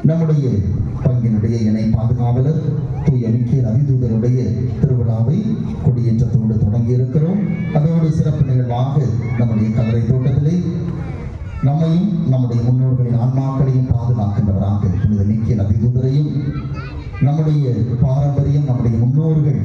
நம்முடைய பங்கினுடைய இணை பாதுகாவலர் தூய மிக்கேல் அதிதூதருடைய திருவிழாவை கொடியேற்றத்தோடு தொடங்கி இருக்கிறோம். அதோடு சிறப்பு நிகழ்வாக நம்முடைய கல்லறை தோட்டத்திலே நம்மையும் நம்முடைய முன்னோர்களின் ஆன்மாக்களையும் பாதுகாக்கின்றவராக புனித மிக்கேல் அதிதூதரையும் நம்முடைய பாரம்பரியம் நம்முடைய முன்னோர்கள்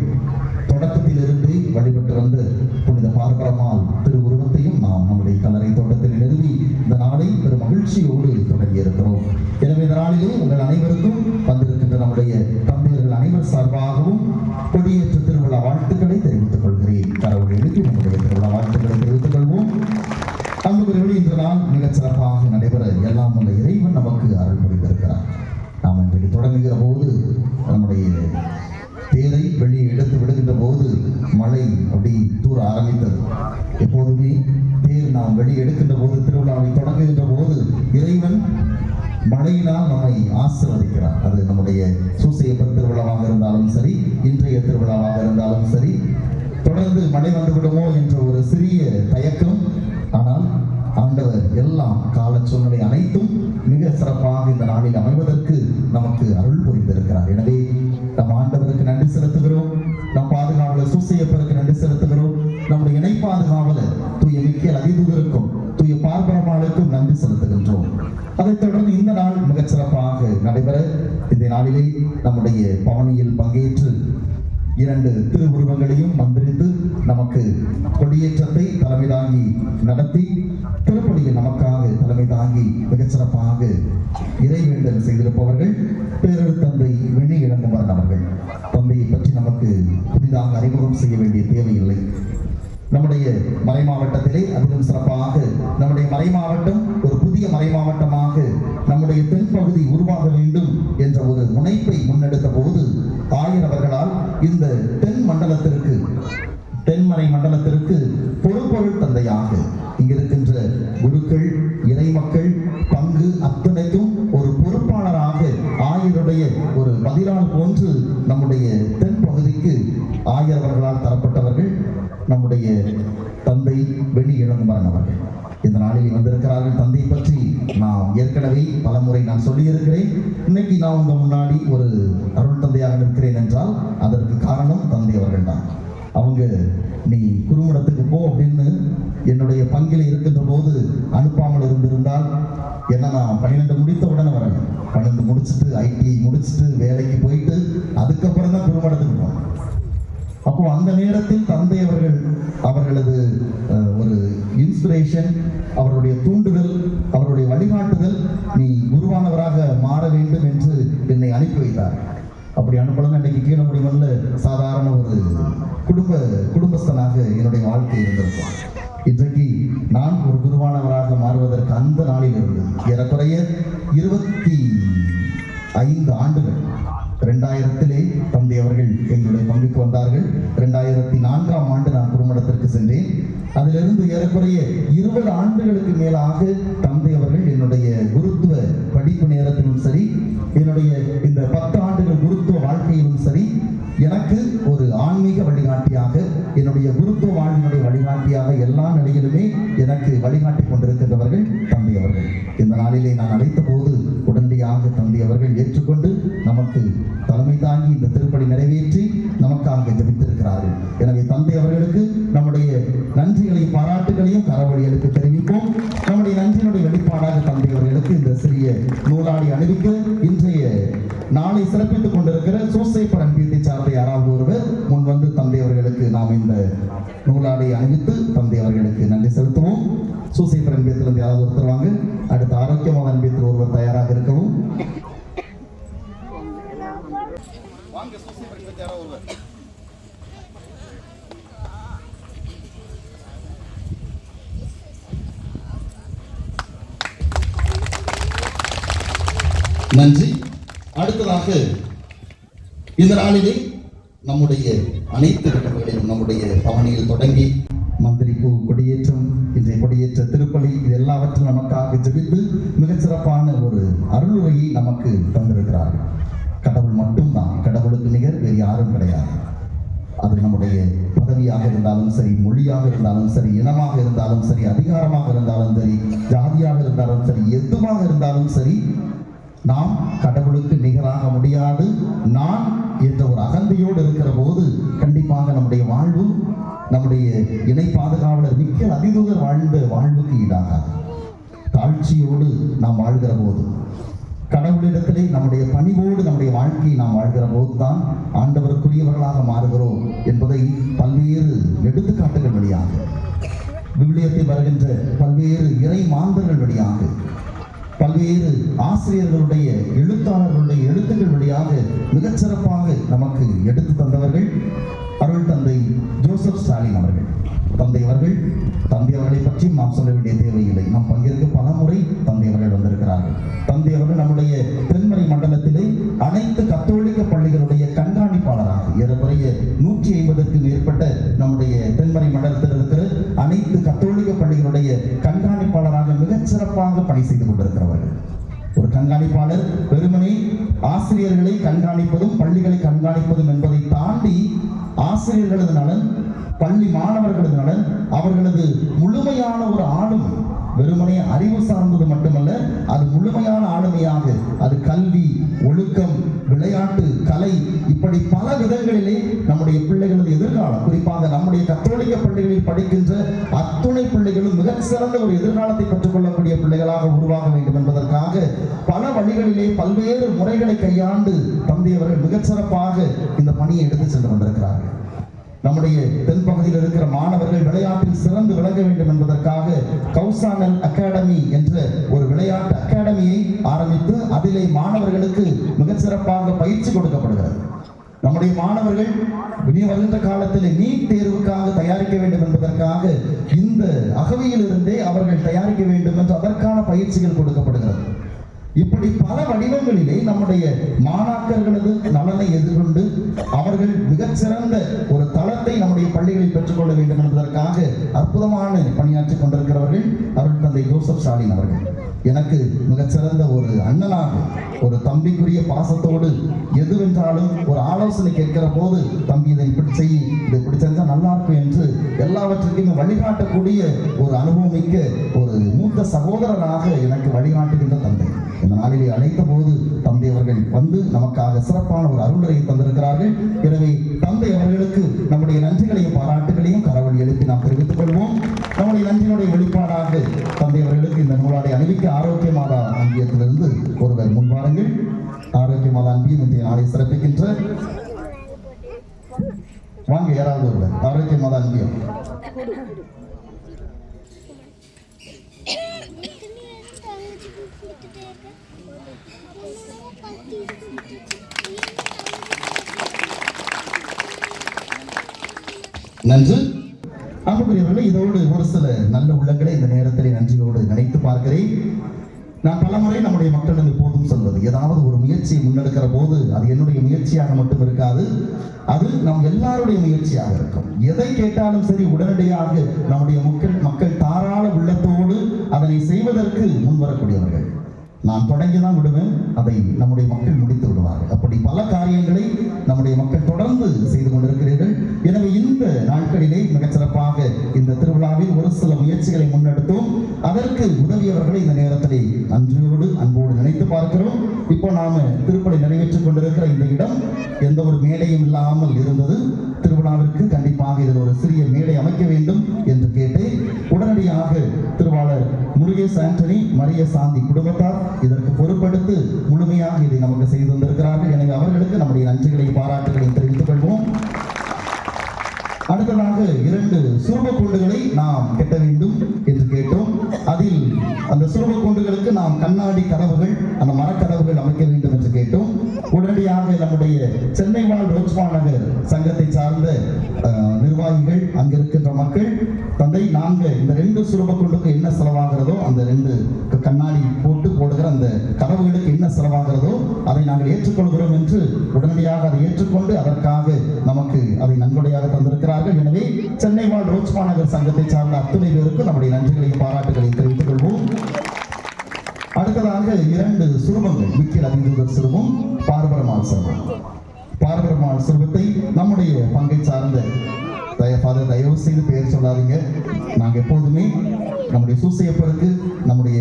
தொடக்கத்திலிருந்து வழிபட்டு வந்த புனித பார்பரமால் திருவுருவத்தையும் நாம் நம்முடைய கல்லறை தோட்டத்தில் நிறுவி இந்த நாளை பெரும் மகிழ்ச்சியோடு தொடங்கி இருக்கிறோம். எனவே இந்த நாளிலே உங்கள் அனைவருக்கும் வந்திருக்கின்ற நம்முடைய தந்தையர்கள் அனைவர் சார்பாகவும் கொடியேற்ற திருவிழா வாழ்த்துக்களை தெரிவித்துக் கொள்கிறேன். கடவுளை எழுப்பி நம்முடைய திருவிழா வாழ்த்துக்களை தெரிவித்துக் கொள்வோம். அன்புக்குரியவர்களே, இந்த நாள் மிகச் சிறப்பாக நடைபெற எல்லாம் உள்ள இறைவன் நமக்கு அருள் புரிந்திருக்கிறார். நாம் இன்றைக்கு தொடங்குகிற போது நம்முடைய தேரை வெளியே எடுத்து விடுகின்ற போது மழை அப்படி தூர ஆரம்பித்தது. எப்போதுமே தேர் நாம் வெளியே எடுக்கின்ற போது, திருவிழாவை தொடங்குகின்ற போது இறைவன் மழையினால் நம்மை ஆசீர்வதிக்கிறார். அது நம்முடைய சூசையப்பர் திருவிழாவாக இருந்தாலும் சரி, இன்றைய திருவிழாவாக இருந்தாலும் சரி, தொடர்ந்து மழை வந்துவிடுமோ என்ற ஒரு சிறிய தயக்கம். ஆனால் ஆண்டவர் எல்லாம் கால சூழ்நிலை அனைத்தும் மிக சிறப்பாக இந்த நாளில் அமைவதற்கு நமக்கு அருள் புரிந்திருக்கிறார். எனவே நம் ஆண்டவருக்கு நன்றி செலுத்துகிறோம். நம் பாதுகாவலர் சூசையப்பருக்கு நன்றி செலுத்துகிறோம். நம்முடைய இணை பாதுகாவலர் தூய மிக்கேல் அதிதூதருக்கும் தூய பார்பரமாளுக்கும் நன்றி செலுத்துகின்றோம். அதைத் தொடர்ந்து இந்த நாள் மிகச் சிறப்பாக நடைபெற இந்த நாளிலே நம்முடைய பவனியில் பங்கேற்று 2 திருவுருவங்களையும் மந்திரித்து நமக்கு கொடியேற்றத்தை தலைமை தாங்கி நடத்தி திருப்பலியில் நமக்காக தலைமை தாங்கி மிகச்சிறப்பாக இறைவேண்டல் செய்திருப்பவர்கள் பேரர் தந்தை வெண்ணி இளங்குமரன் அவர்கள். தந்தையை பற்றி நமக்கு புதிதாக அறிமுகம் செய்ய வேண்டிய தேவையில்லை. நம்முடைய மறை மாவட்டத்திலே அதிலும் சிறப்பாக நம்முடைய மறை மாவட்டம் ஒரு புதிய மறை மாவட்டமாக நம்முடைய தென்பகுதி உருவாக வேண்டும் என்ற ஒரு முனைப்பை முன்னெடுத்த போது ஆயர் அவர்களால் இந்த தென்மறை மண்டலத்திற்கு பொறுப்பொருள் தந்தையாக இங்கிருக்கின்ற குருக்கள் இறை மக்கள் பங்கு அத்தனைக்கும் ஒரு பொறுப்பாளராக ஆயருடைய ஒரு பதிலால் போன்று நம்முடைய தென்பகுதிக்கு ஆயர் அவர்களால் தரப்பட்டவர்கள் நம்முடைய தந்தை வெண்ணி இளங்குமரன் அவர்கள் இந்த நாளில் வந்திருக்கிறார்கள். தந்தை பற்றி நான் ஏற்கனவே பலமுறை நான் சொல்லியிருக்கிறேன். இன்னைக்கு நான் உங்க முன்னாடி ஒரு அருள் தந்தையாக இருக்கிறேன் என்றால் அதற்கு காரணம் தந்தை அவர்கள் தான். அவங்க நீ குருமடத்துக்கு போ அப்படின்னு என்னுடைய பங்கில் இருக்கின்ற போது அனுப்பாமல் இருந்திருந்தால் என்ன நான் 12 முடித்த உடனே வரேன். 12 முடிச்சுட்டு ஐடி முடிச்சுட்டு வேலைக்கு போயிட்டு அதுக்கப்புறம் தான் குருமடத்துக்கு போனேன். அப்போ அந்த நேரத்தில் தந்தை அவர்களது ஒரு இன்ஸ்பிரேஷன், அவருடைய தூண்டுதல், அவருடைய வழிகாட்டுதல், நீ குருவானவராக மாற வேண்டும் என்று என்னை அனுப்பி வைத்தார். அப்படி அனுப்பலாம் அன்றைக்கு கீழமுடிமல்ல சாதாரண ஒரு குடும்பஸ்தனாக என்னுடைய வாழ்க்கை இருந்திருக்கும். இன்றைக்கு நான் ஒரு குருவானவராக மாறுவதற்கு அந்த நாளில் இருந்து ஏறக்குறைய 25 ஆண்டுகள் 2000 தந்தை அவர்கள் எங்களுடைய பங்குக்கு வந்தார்கள். 2004ஆம் ஆண்டு நான் குருமடத்திற்கு சென்றேன். அதிலிருந்து ஏறக்குறைய 20 ஆண்டுகளுக்கு மேலாக தந்தை அவர்கள் என்னுடைய குருத்துவ படிப்பு நேரத்திலும் சரி, என்னுடைய இந்த 10 ஆண்டுகள் குருத்துவ வாழ்க்கையிலும் சரி, எனக்கு ஒரு ஆன்மீக வழிகாட்டியாக, என்னுடைய குருத்துவ வாழ்வினுடைய வழிகாட்டியாக எல்லா நிலையிலுமே எனக்கு வழிகாட்டி கொண்டிருக்கின்றவர்கள் தந்தை அவர்கள். இந்த நாளிலே நான் அழைத்த போது உடனடியாக தந்தை அவர்கள் ஏற்றுக்கொண்டு நமக்கு தலைமை தாங்கி இந்த திருப்பலி நிறைவேற்றி நமக்காக ஜெபித்திருக்கிறார்கள். எனவே தந்தை அவர்களுக்கு நம்முடைய நன்றிகளையும் பாராட்டுகளையும் கரவழிகளுக்கு தெரிவிப்போம். நம்முடைய நன்றியினுடைய வெளிப்பாடாக தந்தை அவர்களுக்கு இந்த சிறிய நூலாடி அணிவிக்க இன்றைய நாளை சிறப்பித்துக் கொண்டிருக்கிற சூசைப்பர் அன்பியத்தை சார்ந்த யாராவது ஒருவர் முன் வந்து தந்தை அவர்களுக்கு நாம் இந்த நூலாடை அணிவித்து தந்தை அவர்களுக்கு நன்றி செலுத்துவோம். சூசைப்பர் அன்பியத்திலிருந்து யாராவது ஒருத்தர் வாங்க. அடுத்த ஆரோக்கியமான அன்பியத்தில் ஒருவர் தயாராக இருக்கவும். நன்றி. அடுத்ததாக இந்த நாளிலே நம்முடைய அனைத்து இடங்களிலும் நம்முடைய பவனியில் தொடங்கி மந்திரிப்பு, கொடியேற்றம், இன்றைய கொடியேற்ற திருப்பலி, இது எல்லாவற்றும் நமக்காக ஜெபித்து மிகச்சிறப்பான ஒரு அருளுரையை நமக்கு தந்திருக்கிறார்கள். கடவுள் மட்டும்தான், கடவுளுக்கு நிகர் வேறு யாரும் கிடையாது. அது நம்முடைய பதவியாக இருந்தாலும் சரி, மொழியாக இருந்தாலும் சரி, இனமாக இருந்தாலும் சரி, அதிகாரமாக இருந்தாலும் சரி, ஜாதியாக இருந்தாலும் சரி, எதுவாக இருந்தாலும் சரி, நாம் கடவுளுக்கு நிகராக முடியாது. நான் என்ற ஒரு அகந்தையோடு இருக்கிற போது கண்டிப்பாக நம்முடைய வாழ்வு, நம்முடைய இணை பாதுகாவலர் மிக்கேல் அதிதூதர் வாழ்ந்த வாழ்வுக்கு ஈடாகாது. தாழ்ச்சியோடு நாம் வாழ்கிற போது, கடவுளிடத்திலே நம்முடைய பணிவோடு நம்முடைய வாழ்க்கையை நாம் வாழ்கிற போதுதான் ஆண்டவருக்குரியவர்களாக மாறுகிறோம் என்பதை பல்வேறு எடுத்துக்காட்டுகள் வழியாக, விவிலியத்தில் வருகின்ற பல்வேறு இறை மாந்தர்கள் வழியாக, பல்வேறு ஆசிரியர்களுடைய எழுத்தாளர்களுடைய எழுத்துக்கள் வழியாக மிகச்சிறப்பாக நமக்கு எடுத்து தந்தவர்கள் அருள் தந்தை ஜோசப் ஸ்டாலின் அவர்கள். தந்தை அவர்களை பற்றி நாம் சொல்ல வேண்டிய தேவையில்லை. நாம் பங்கேற்க பல முறை தந்தை அவர்கள் வந்திருக்கிறார்கள். தந்தை அவர்கள் நம்முடைய தென்மறை மண்டலத்திலே அனைத்து கத்தோலிக்க பள்ளிகளுடைய கண்காணிப்பாளராக ஏறக்குறைய 150க்கு மேற்பட்ட நம்முடைய தென்மறை மண்டலத்தில் இருக்கிற அனைத்து கத்தோலிக்க பள்ளிகளுடைய கண்காணிப்பாளராக மிகச்சிறப்பாக பணி செய்து கொண்டிருக்கிறவர்கள். ஒரு கண்காணிப்பாளர் வெறுமனே ஆசிரியர்களை கண்காணிப்பதும் பள்ளிகளை கண்காணிப்பதும் என்பதை தாண்டி ஆசிரியர்களது நலன், பள்ளி மாணவர்களது நலன், அவர்களது முழுமையான ஒரு ஆளுமை, வெறுமனே அறிவு சார்ந்தது மட்டுமல்ல, அது முழுமையான ஆளுமையாக அது கல்வி, ஒழுக்கம், விளையாட்டு, கலை, இப்படி பல விதங்களிலே நம்முடைய பிள்ளைகளது எதிர்காலம், குறிப்பாக நம்முடைய கத்தோலிக்க பள்ளிகளில் படிக்கின்ற அத்துணை பிள்ளைகளும் மிகச் சிறந்த ஒரு எதிர்காலத்தை பெற்றுக்கொள்ளக்கூடிய பிள்ளைகளாக உருவாக வேண்டும் என்பதற்காக பல வழிகளிலே பல்வேறு முறைகளை கையாண்டு தந்தையவர்கள் மிகச் சிறப்பாக இந்த பணியை எடுத்து சென்று கொண்டிருக்கிறார்கள். நம்முடைய தென்பகுதியில் இருக்கிற மாணவர்கள் விளையாட்டில் சிறந்து விளங்க வேண்டும் என்பதற்காக கௌசானல் அகாடமி என்ற ஒரு விளையாட்டு அகாடமியை ஆரம்பித்து அதிலே மாணவர்களுக்கு மிகச் சிறப்பாக பயிற்சி கொடுக்கப்படுகிறது. நம்முடைய மாணவர்கள் இனி வருகின்ற காலத்தில் நீட் தேர்வுக்காக தயாரிக்க வேண்டும் என்பதற்காக இந்த அகவையிலிருந்தே அவர்கள் தயாரிக்க வேண்டும் என்று அதற்கான பயிற்சிகள் கொடுக்கப்படுகிறது. இப்படி பல வடிவங்களிலே நம்முடைய மாணாக்கர்களது நலனை எதிர்கொண்டு அவர்கள் மிகச்சிறந்த ஒரு தளத்தை நம்முடைய பள்ளிகளில் பெற்றுக்கொள்ள வேண்டும் என்பதற்காக அற்புதமான பணியாற்றிக் கொண்டிருக்கிறவர்கள் அருள் தந்தை ஜோசப் ஸ்டாலின் அவர்கள். எனக்கு மிகச்சிறந்த ஒரு அண்ணனாக, ஒரு தம்பிக்குரிய பாசத்தோடு எதுவென்றாலும் ஒரு ஆலோசனை கேட்கிற போது, தம்பி இதை இப்படி செய், இதை இப்படி செஞ்சா நல்லா இருக்கும் என்று எல்லாவற்றுக்கும் வழிகாட்டக்கூடிய ஒரு அனுபவமிக்க ஒரு மூத்த சகோதரராக எனக்கு வழிகாட்டுகின்ற தந்தை. இந்த நாளிலே அழைத்த போது தந்தை அவர்கள் வந்து நமக்காக சிறப்பான ஒரு அருளுரையை தந்திருக்கிறார்கள். எனவே தந்தை அவர்களுக்கு நம்முடைய நன்றிகளையும் பாராட்டுகளையும் கரவழி எழுப்பி நாம் தெரிவித்துக் கொள்வோம். நம்முடைய நன்றியினுடைய வெளிப்பாடாக தந்தை அவர்களுக்கு இந்த நூலாடை அணிவிக்க ஆரோக்கிய மாதா அன்பியத்திலிருந்து ஒருவர் முன்வாருங்கள். ஆரோக்கிய மாதா அன்பியம் இன்றைய நாளை சிறப்பிக்கின்ற வாங்க யாராவது ஒருவர் ஆரோக்கிய மாதா அன்பியம். நன்று. அன்புக்குரியவர்களே, இதோடு ஒரு சில நல்ல உள்ளங்களை இந்த நேரத்திலே நன்றியோடு நினைத்து பார்க்கிறேன். நான் பலமுறை நம்முடைய மக்களிடம் எப்போதும் சொல்வது, ஏதாவது ஒரு முயற்சியை முன்னெடுக்கிற போது அது என்னுடைய முயற்சியாக மட்டும் இருக்காது, அது நம் எல்லாருடைய முயற்சியாக இருக்கும். எதை கேட்டாலும் சரி, உடனடியாக நம்முடைய மக்கள் தாராள உள்ளத்தோடு அதனை செய்வதற்கு முன்வரக்கூடியவர்கள். நான் தொடங்கிதான் விடுவேன், அதை நம்முடைய மக்கள் முடித்து விடுவார்கள். அப்படி பல காரியங்களை நம்முடைய மக்கள் தொடர்ந்து செய்து கொண்டிருக்கிறீர்கள். எனவே இந்த நாட்களிலே மிகச்சிறப்பாக இந்த திருவிழாவில் ஒரு சில முயற்சிகளை முன்னெடுத்தோம். அதற்கு உதவியவர்களை இந்த நேரத்திலே நன்றியோடு அன்போடு நினைத்து பார்க்கிறோம். இப்போ நாம திருப்பலி நிறைவேற்றிக் கொண்டிருக்கிற இந்த இடம் எந்த ஒரு மேடையும் இல்லாமல் இருந்தது. திருவிழாவிற்கு கண்டிப்பாக இதில் ஒரு சிறிய மேடை அமைக்க வேண்டும் என்று கேட்டு உடனடியாக திருவாளர் முருகேஷ் ஆண்டனி, மரிய சாந்தி குடும்பத்தார் இதற்கு பொறுப்பெடுத்து முழுமையாக இதை நமக்கு செய்து வந்திருக்கிறார்கள். எனவே அவர்களுக்கு நம்முடைய நன்றிகளையும் பாராட்டுகளையும் தெரிவித்துக் கொள்வோம். அடுத்ததாக 2 சுரூப கூண்டுகளை நாம் கட்ட வேண்டும் என்று கேட்டோம். அதில் அந்த சுரூப கூண்டுகளுக்கு நாம் கண்ணாடி கதவுகள், அந்த மரக்கதவுகள் அமைக்க வேண்டும் என்று கேட்டோம். உடனடியாக நம்முடைய சென்னை வாழ் ரோஜ்மா நகர் சங்கத்தை சார்ந்த நிர்வாகிகள், அங்கிருக்கின்ற மக்கள், தந்தை நாங்கள் இந்த 2 சுரூப கூண்டுக்கு என்ன செலவாகிறதோ, அந்த 2 கண்ணாடி போடுகிற அந்த கதவுகளுக்கு என்ன செலவாகிறதோ அதை நாங்கள் ஏற்றுக்கொள்கிறோம் என்று உடனடியாக அதை ஏற்றுக்கொண்டு அதற்காக நமக்கு அதை நன்கொடையாக தந்திருக்கிறார்கள். எனவே சென்னை வாழ் ரோஜ்மா நகர் சங்கத்தை சார்ந்த அத்துணை பேருக்கு நம்முடைய நன்றிகளையும் பாராட்டுகளையும் தெரிவித்துக் கொள்வோம். அடுத்ததாக 2 சுரூபங்கள், மிக்கேல் அதிதூதர் சுரூபம், பார்பரமால் சுரூபம். பார்பரமால் சுரூபத்தை நம்முடைய பங்கை சார்ந்த தயவு செய்து பெயர் சொல்லாதீங்க. நாங்கள் எப்போதுமே நம்முடைய சூசையப்பருக்கு, நம்முடைய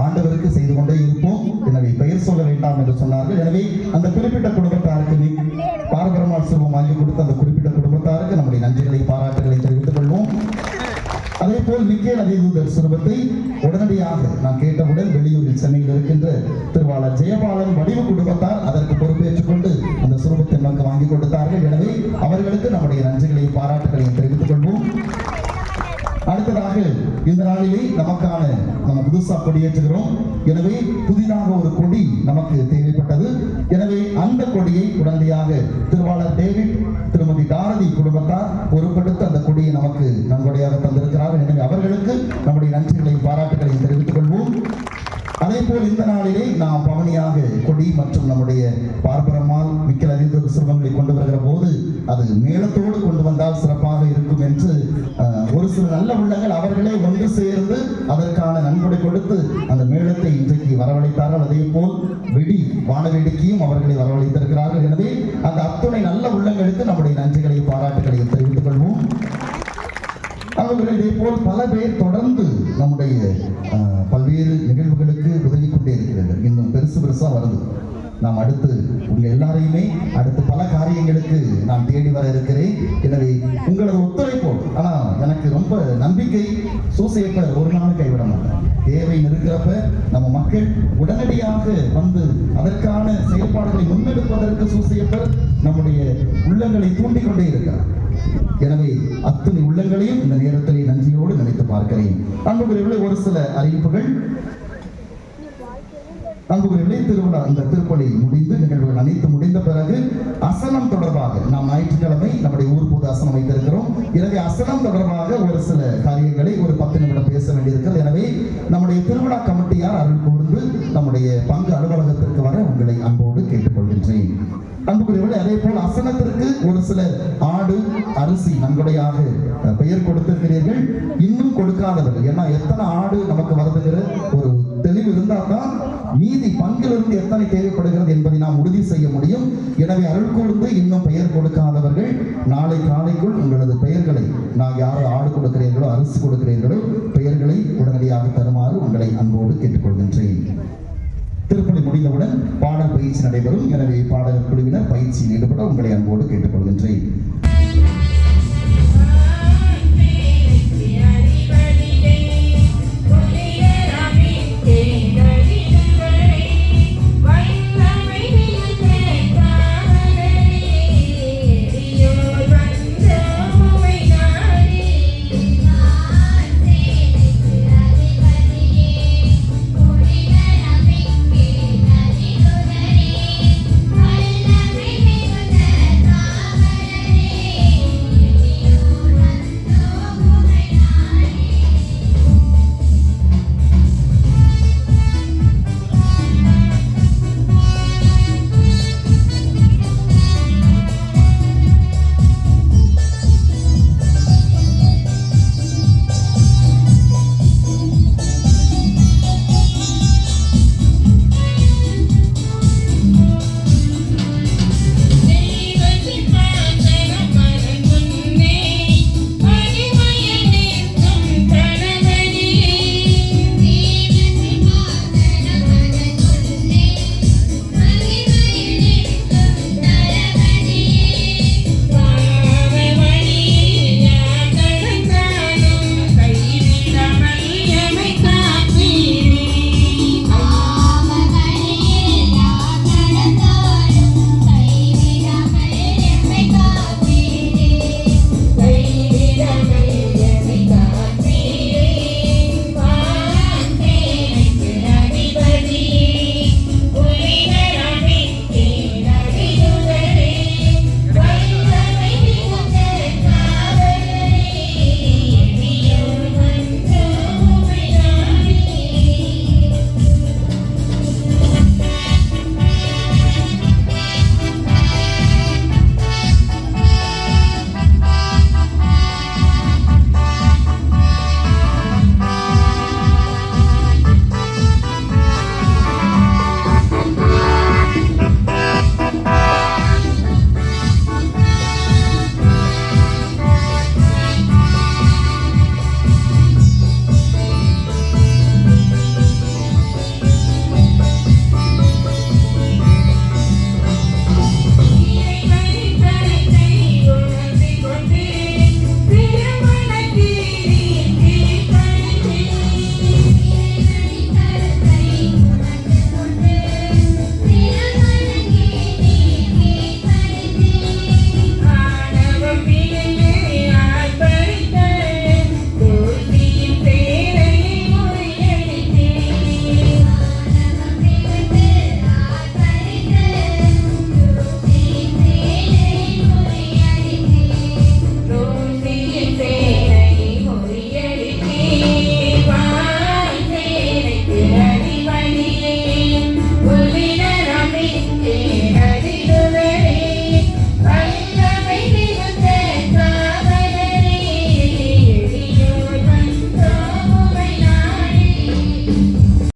ஆண்டவருக்கு செய்து கொண்டே இருப்போம். எனவே பெயர் சொல்ல வேண்டாம் என்று சொன்னார்கள். எனவே அந்த குறிப்பிட்ட குடும்பத்தாருக்கு பார்பரமால் சுரூபம் வாங்கி கொடுத்த அந்த குறிப்பிட்ட குடும்பத்தாருக்கு நம்முடைய நன்றிகளை பாராட்டுகளை தெரிவித்துக் கொள்வோம். அதே போல் மிக்கேல் அதிதூதர் சுரூபத்தை உடனடியாக நான் கேட்டவுடன் வெளியூரில் சென்னையில் இருக்கின்ற திருவாளர் ஜெயபாலன் வடிவு குடும்பத்தார் அதற்கு பொறுப்பேற்றுக் கொண்டு அந்த சுரூபத்தை நமக்கு வாங்கி கொடுத்தார்கள். எனவே அவர்களுக்கு நம்முடைய நன்றிகளையும் பாராட்டுகளையும் தெரிவித்துக் கொள்வோம். அடுத்ததாக இந்த நாளிலே நம்ம புதுசா கொடியேற்றுகிறோம். எனவே புதிதாக ஒரு கொடி நமக்கு தேவைப்பட்டது. எனவே அந்த கொடியை உடனடியாக திருவாளர் டேவிட், திருமதி தாரதி குடும்பத்தார் பொறுப்பெடுத்து அந்த கொடியை நமக்கு நன்கொடையாக தந்திருக்கிறார்கள். எனவே அவர்களுக்கு நம்முடைய நன்றிகளையும் பாராட்டுகளையும் தெரிவித்துக் கொள்வோம். அதே போல் இந்த நாளிலே நாம் பவனியாக கொடி மற்றும் நம்முடைய பார்பரமால் மிக்கேல் அதிதூதர் சுரூபங்களை கொண்டு வருகிற போது அது மேளத்தோடு கொண்டு வந்தால் சிறப்பாக இருக்கும் என்று ஒரு சில நல்ல உள்ளங்கள் அவர்களே ஒன்று சேர்ந்து அதற்கான நன்கொடை கொடுத்து அந்த மேளத்தை இன்றைக்கு வரவழைத்தார்கள். அதே போல் வானவேடிக்கையும் அவர்களை வரவழைத்திருக்கிறார்கள். எனவே அந்த அத்துணை நல்ல உள்ளங்களுக்கு நம்முடைய நன்றிகளையும் பாராட்டுகளையும் தெரிவித்துக் கொள்வோம். அவர்கள் இதே போல் பல பேர் தொடர்ந்து நம்முடைய வருஷம் வருது. நாம் அடுத்து உங்கள் எல்லாரையுமே அடுத்து பல காரியங்களுக்கு நான் தேடி வர இருக்கிறேன். எனவே உங்களது ஒத்துழைப்போம். ஆனால் எனக்கு ரொம்ப நம்பிக்கை, சூசையப்பர் ஒரு நாள் கைவிட மாட்டார். தேவை இருக்கிறப்ப நம்ம மக்கள் உடனடியாக வந்து அதற்கான செயல்பாடுகளை முன்னெடுப்பதற்கு சூசையப்பர் நம்முடைய உள்ளங்களை தூண்டிக் கொண்டே இருக்கிறார். எனவே அத்தனை உள்ளங்களையும் இந்த நேரத்திலே நன்றியோடு நினைத்து பார்க்கிறேன். அன்புக்குரியவர்களே, ஒரு சில அறிவிப்புகள். அன்புக்குரியவர்களே, திருவிழா இந்த திருப்பலி முடிந்து நிகழ்வுகள் அனைத்து முடிந்த பிறகு அசனம் தொடர்பாக நாம் ஞாயிற்றுக்கிழமை நம்முடைய ஊர் பொது அசனம் வைத்திருக்கிறோம். எனவே அசனம் தொடர்பாக ஒரு சில காரியங்களை ஒரு 10 நிமிடம் பேச வேண்டியிருக்கிறது. எனவே நம்முடைய திருவிழா கமிட்டியார் அருள் கூர்ந்து நம்முடைய பங்கு அலுவலகத்திற்கு வர உங்களை அன்போடு கேட்டுக்கொள்கின்றேன். அன்புக்குரியவர்களே, அதே போல் அசனத்திற்கு ஒரு சில ஆடு அரிசி நன்கொடையாக பெயர் கொடுத்திருக்கிறீர்கள். இன்னும் கொடுக்காதவர்கள், ஏன்னா எத்தனை ஆடு நமக்கு வருதுங்கிற ஒரு தெளிவு இருந்தால் தான் மீதி பங்கிலிருந்து எத்தனை தேவைப்படுகிறது என்பதை நாம் உறுதி செய்ய முடியும். எனவே அருள் கூர்ந்து இன்னும் பெயர் கொடுக்காதவர்கள் நாளை காலைக்குள் உங்களது பெயர்களை, நான் யார் ஆடு கொடுக்கிறீர்களோ அரிசி கொடுக்கிறீர்களோ பெயர்களை உடனடியாக தருமாறு உங்களை அன்போடு கேட்டுக்கொள்கின்றேன். திருப்பலி முடிந்தவுடன் பாடல் பயிற்சி நடைபெறும். எனவே பாடகர் குழுவினர் பயிற்சியில் ஈடுபட உங்களை அன்போடு கேட்டுக்கொள்கின்றேன்.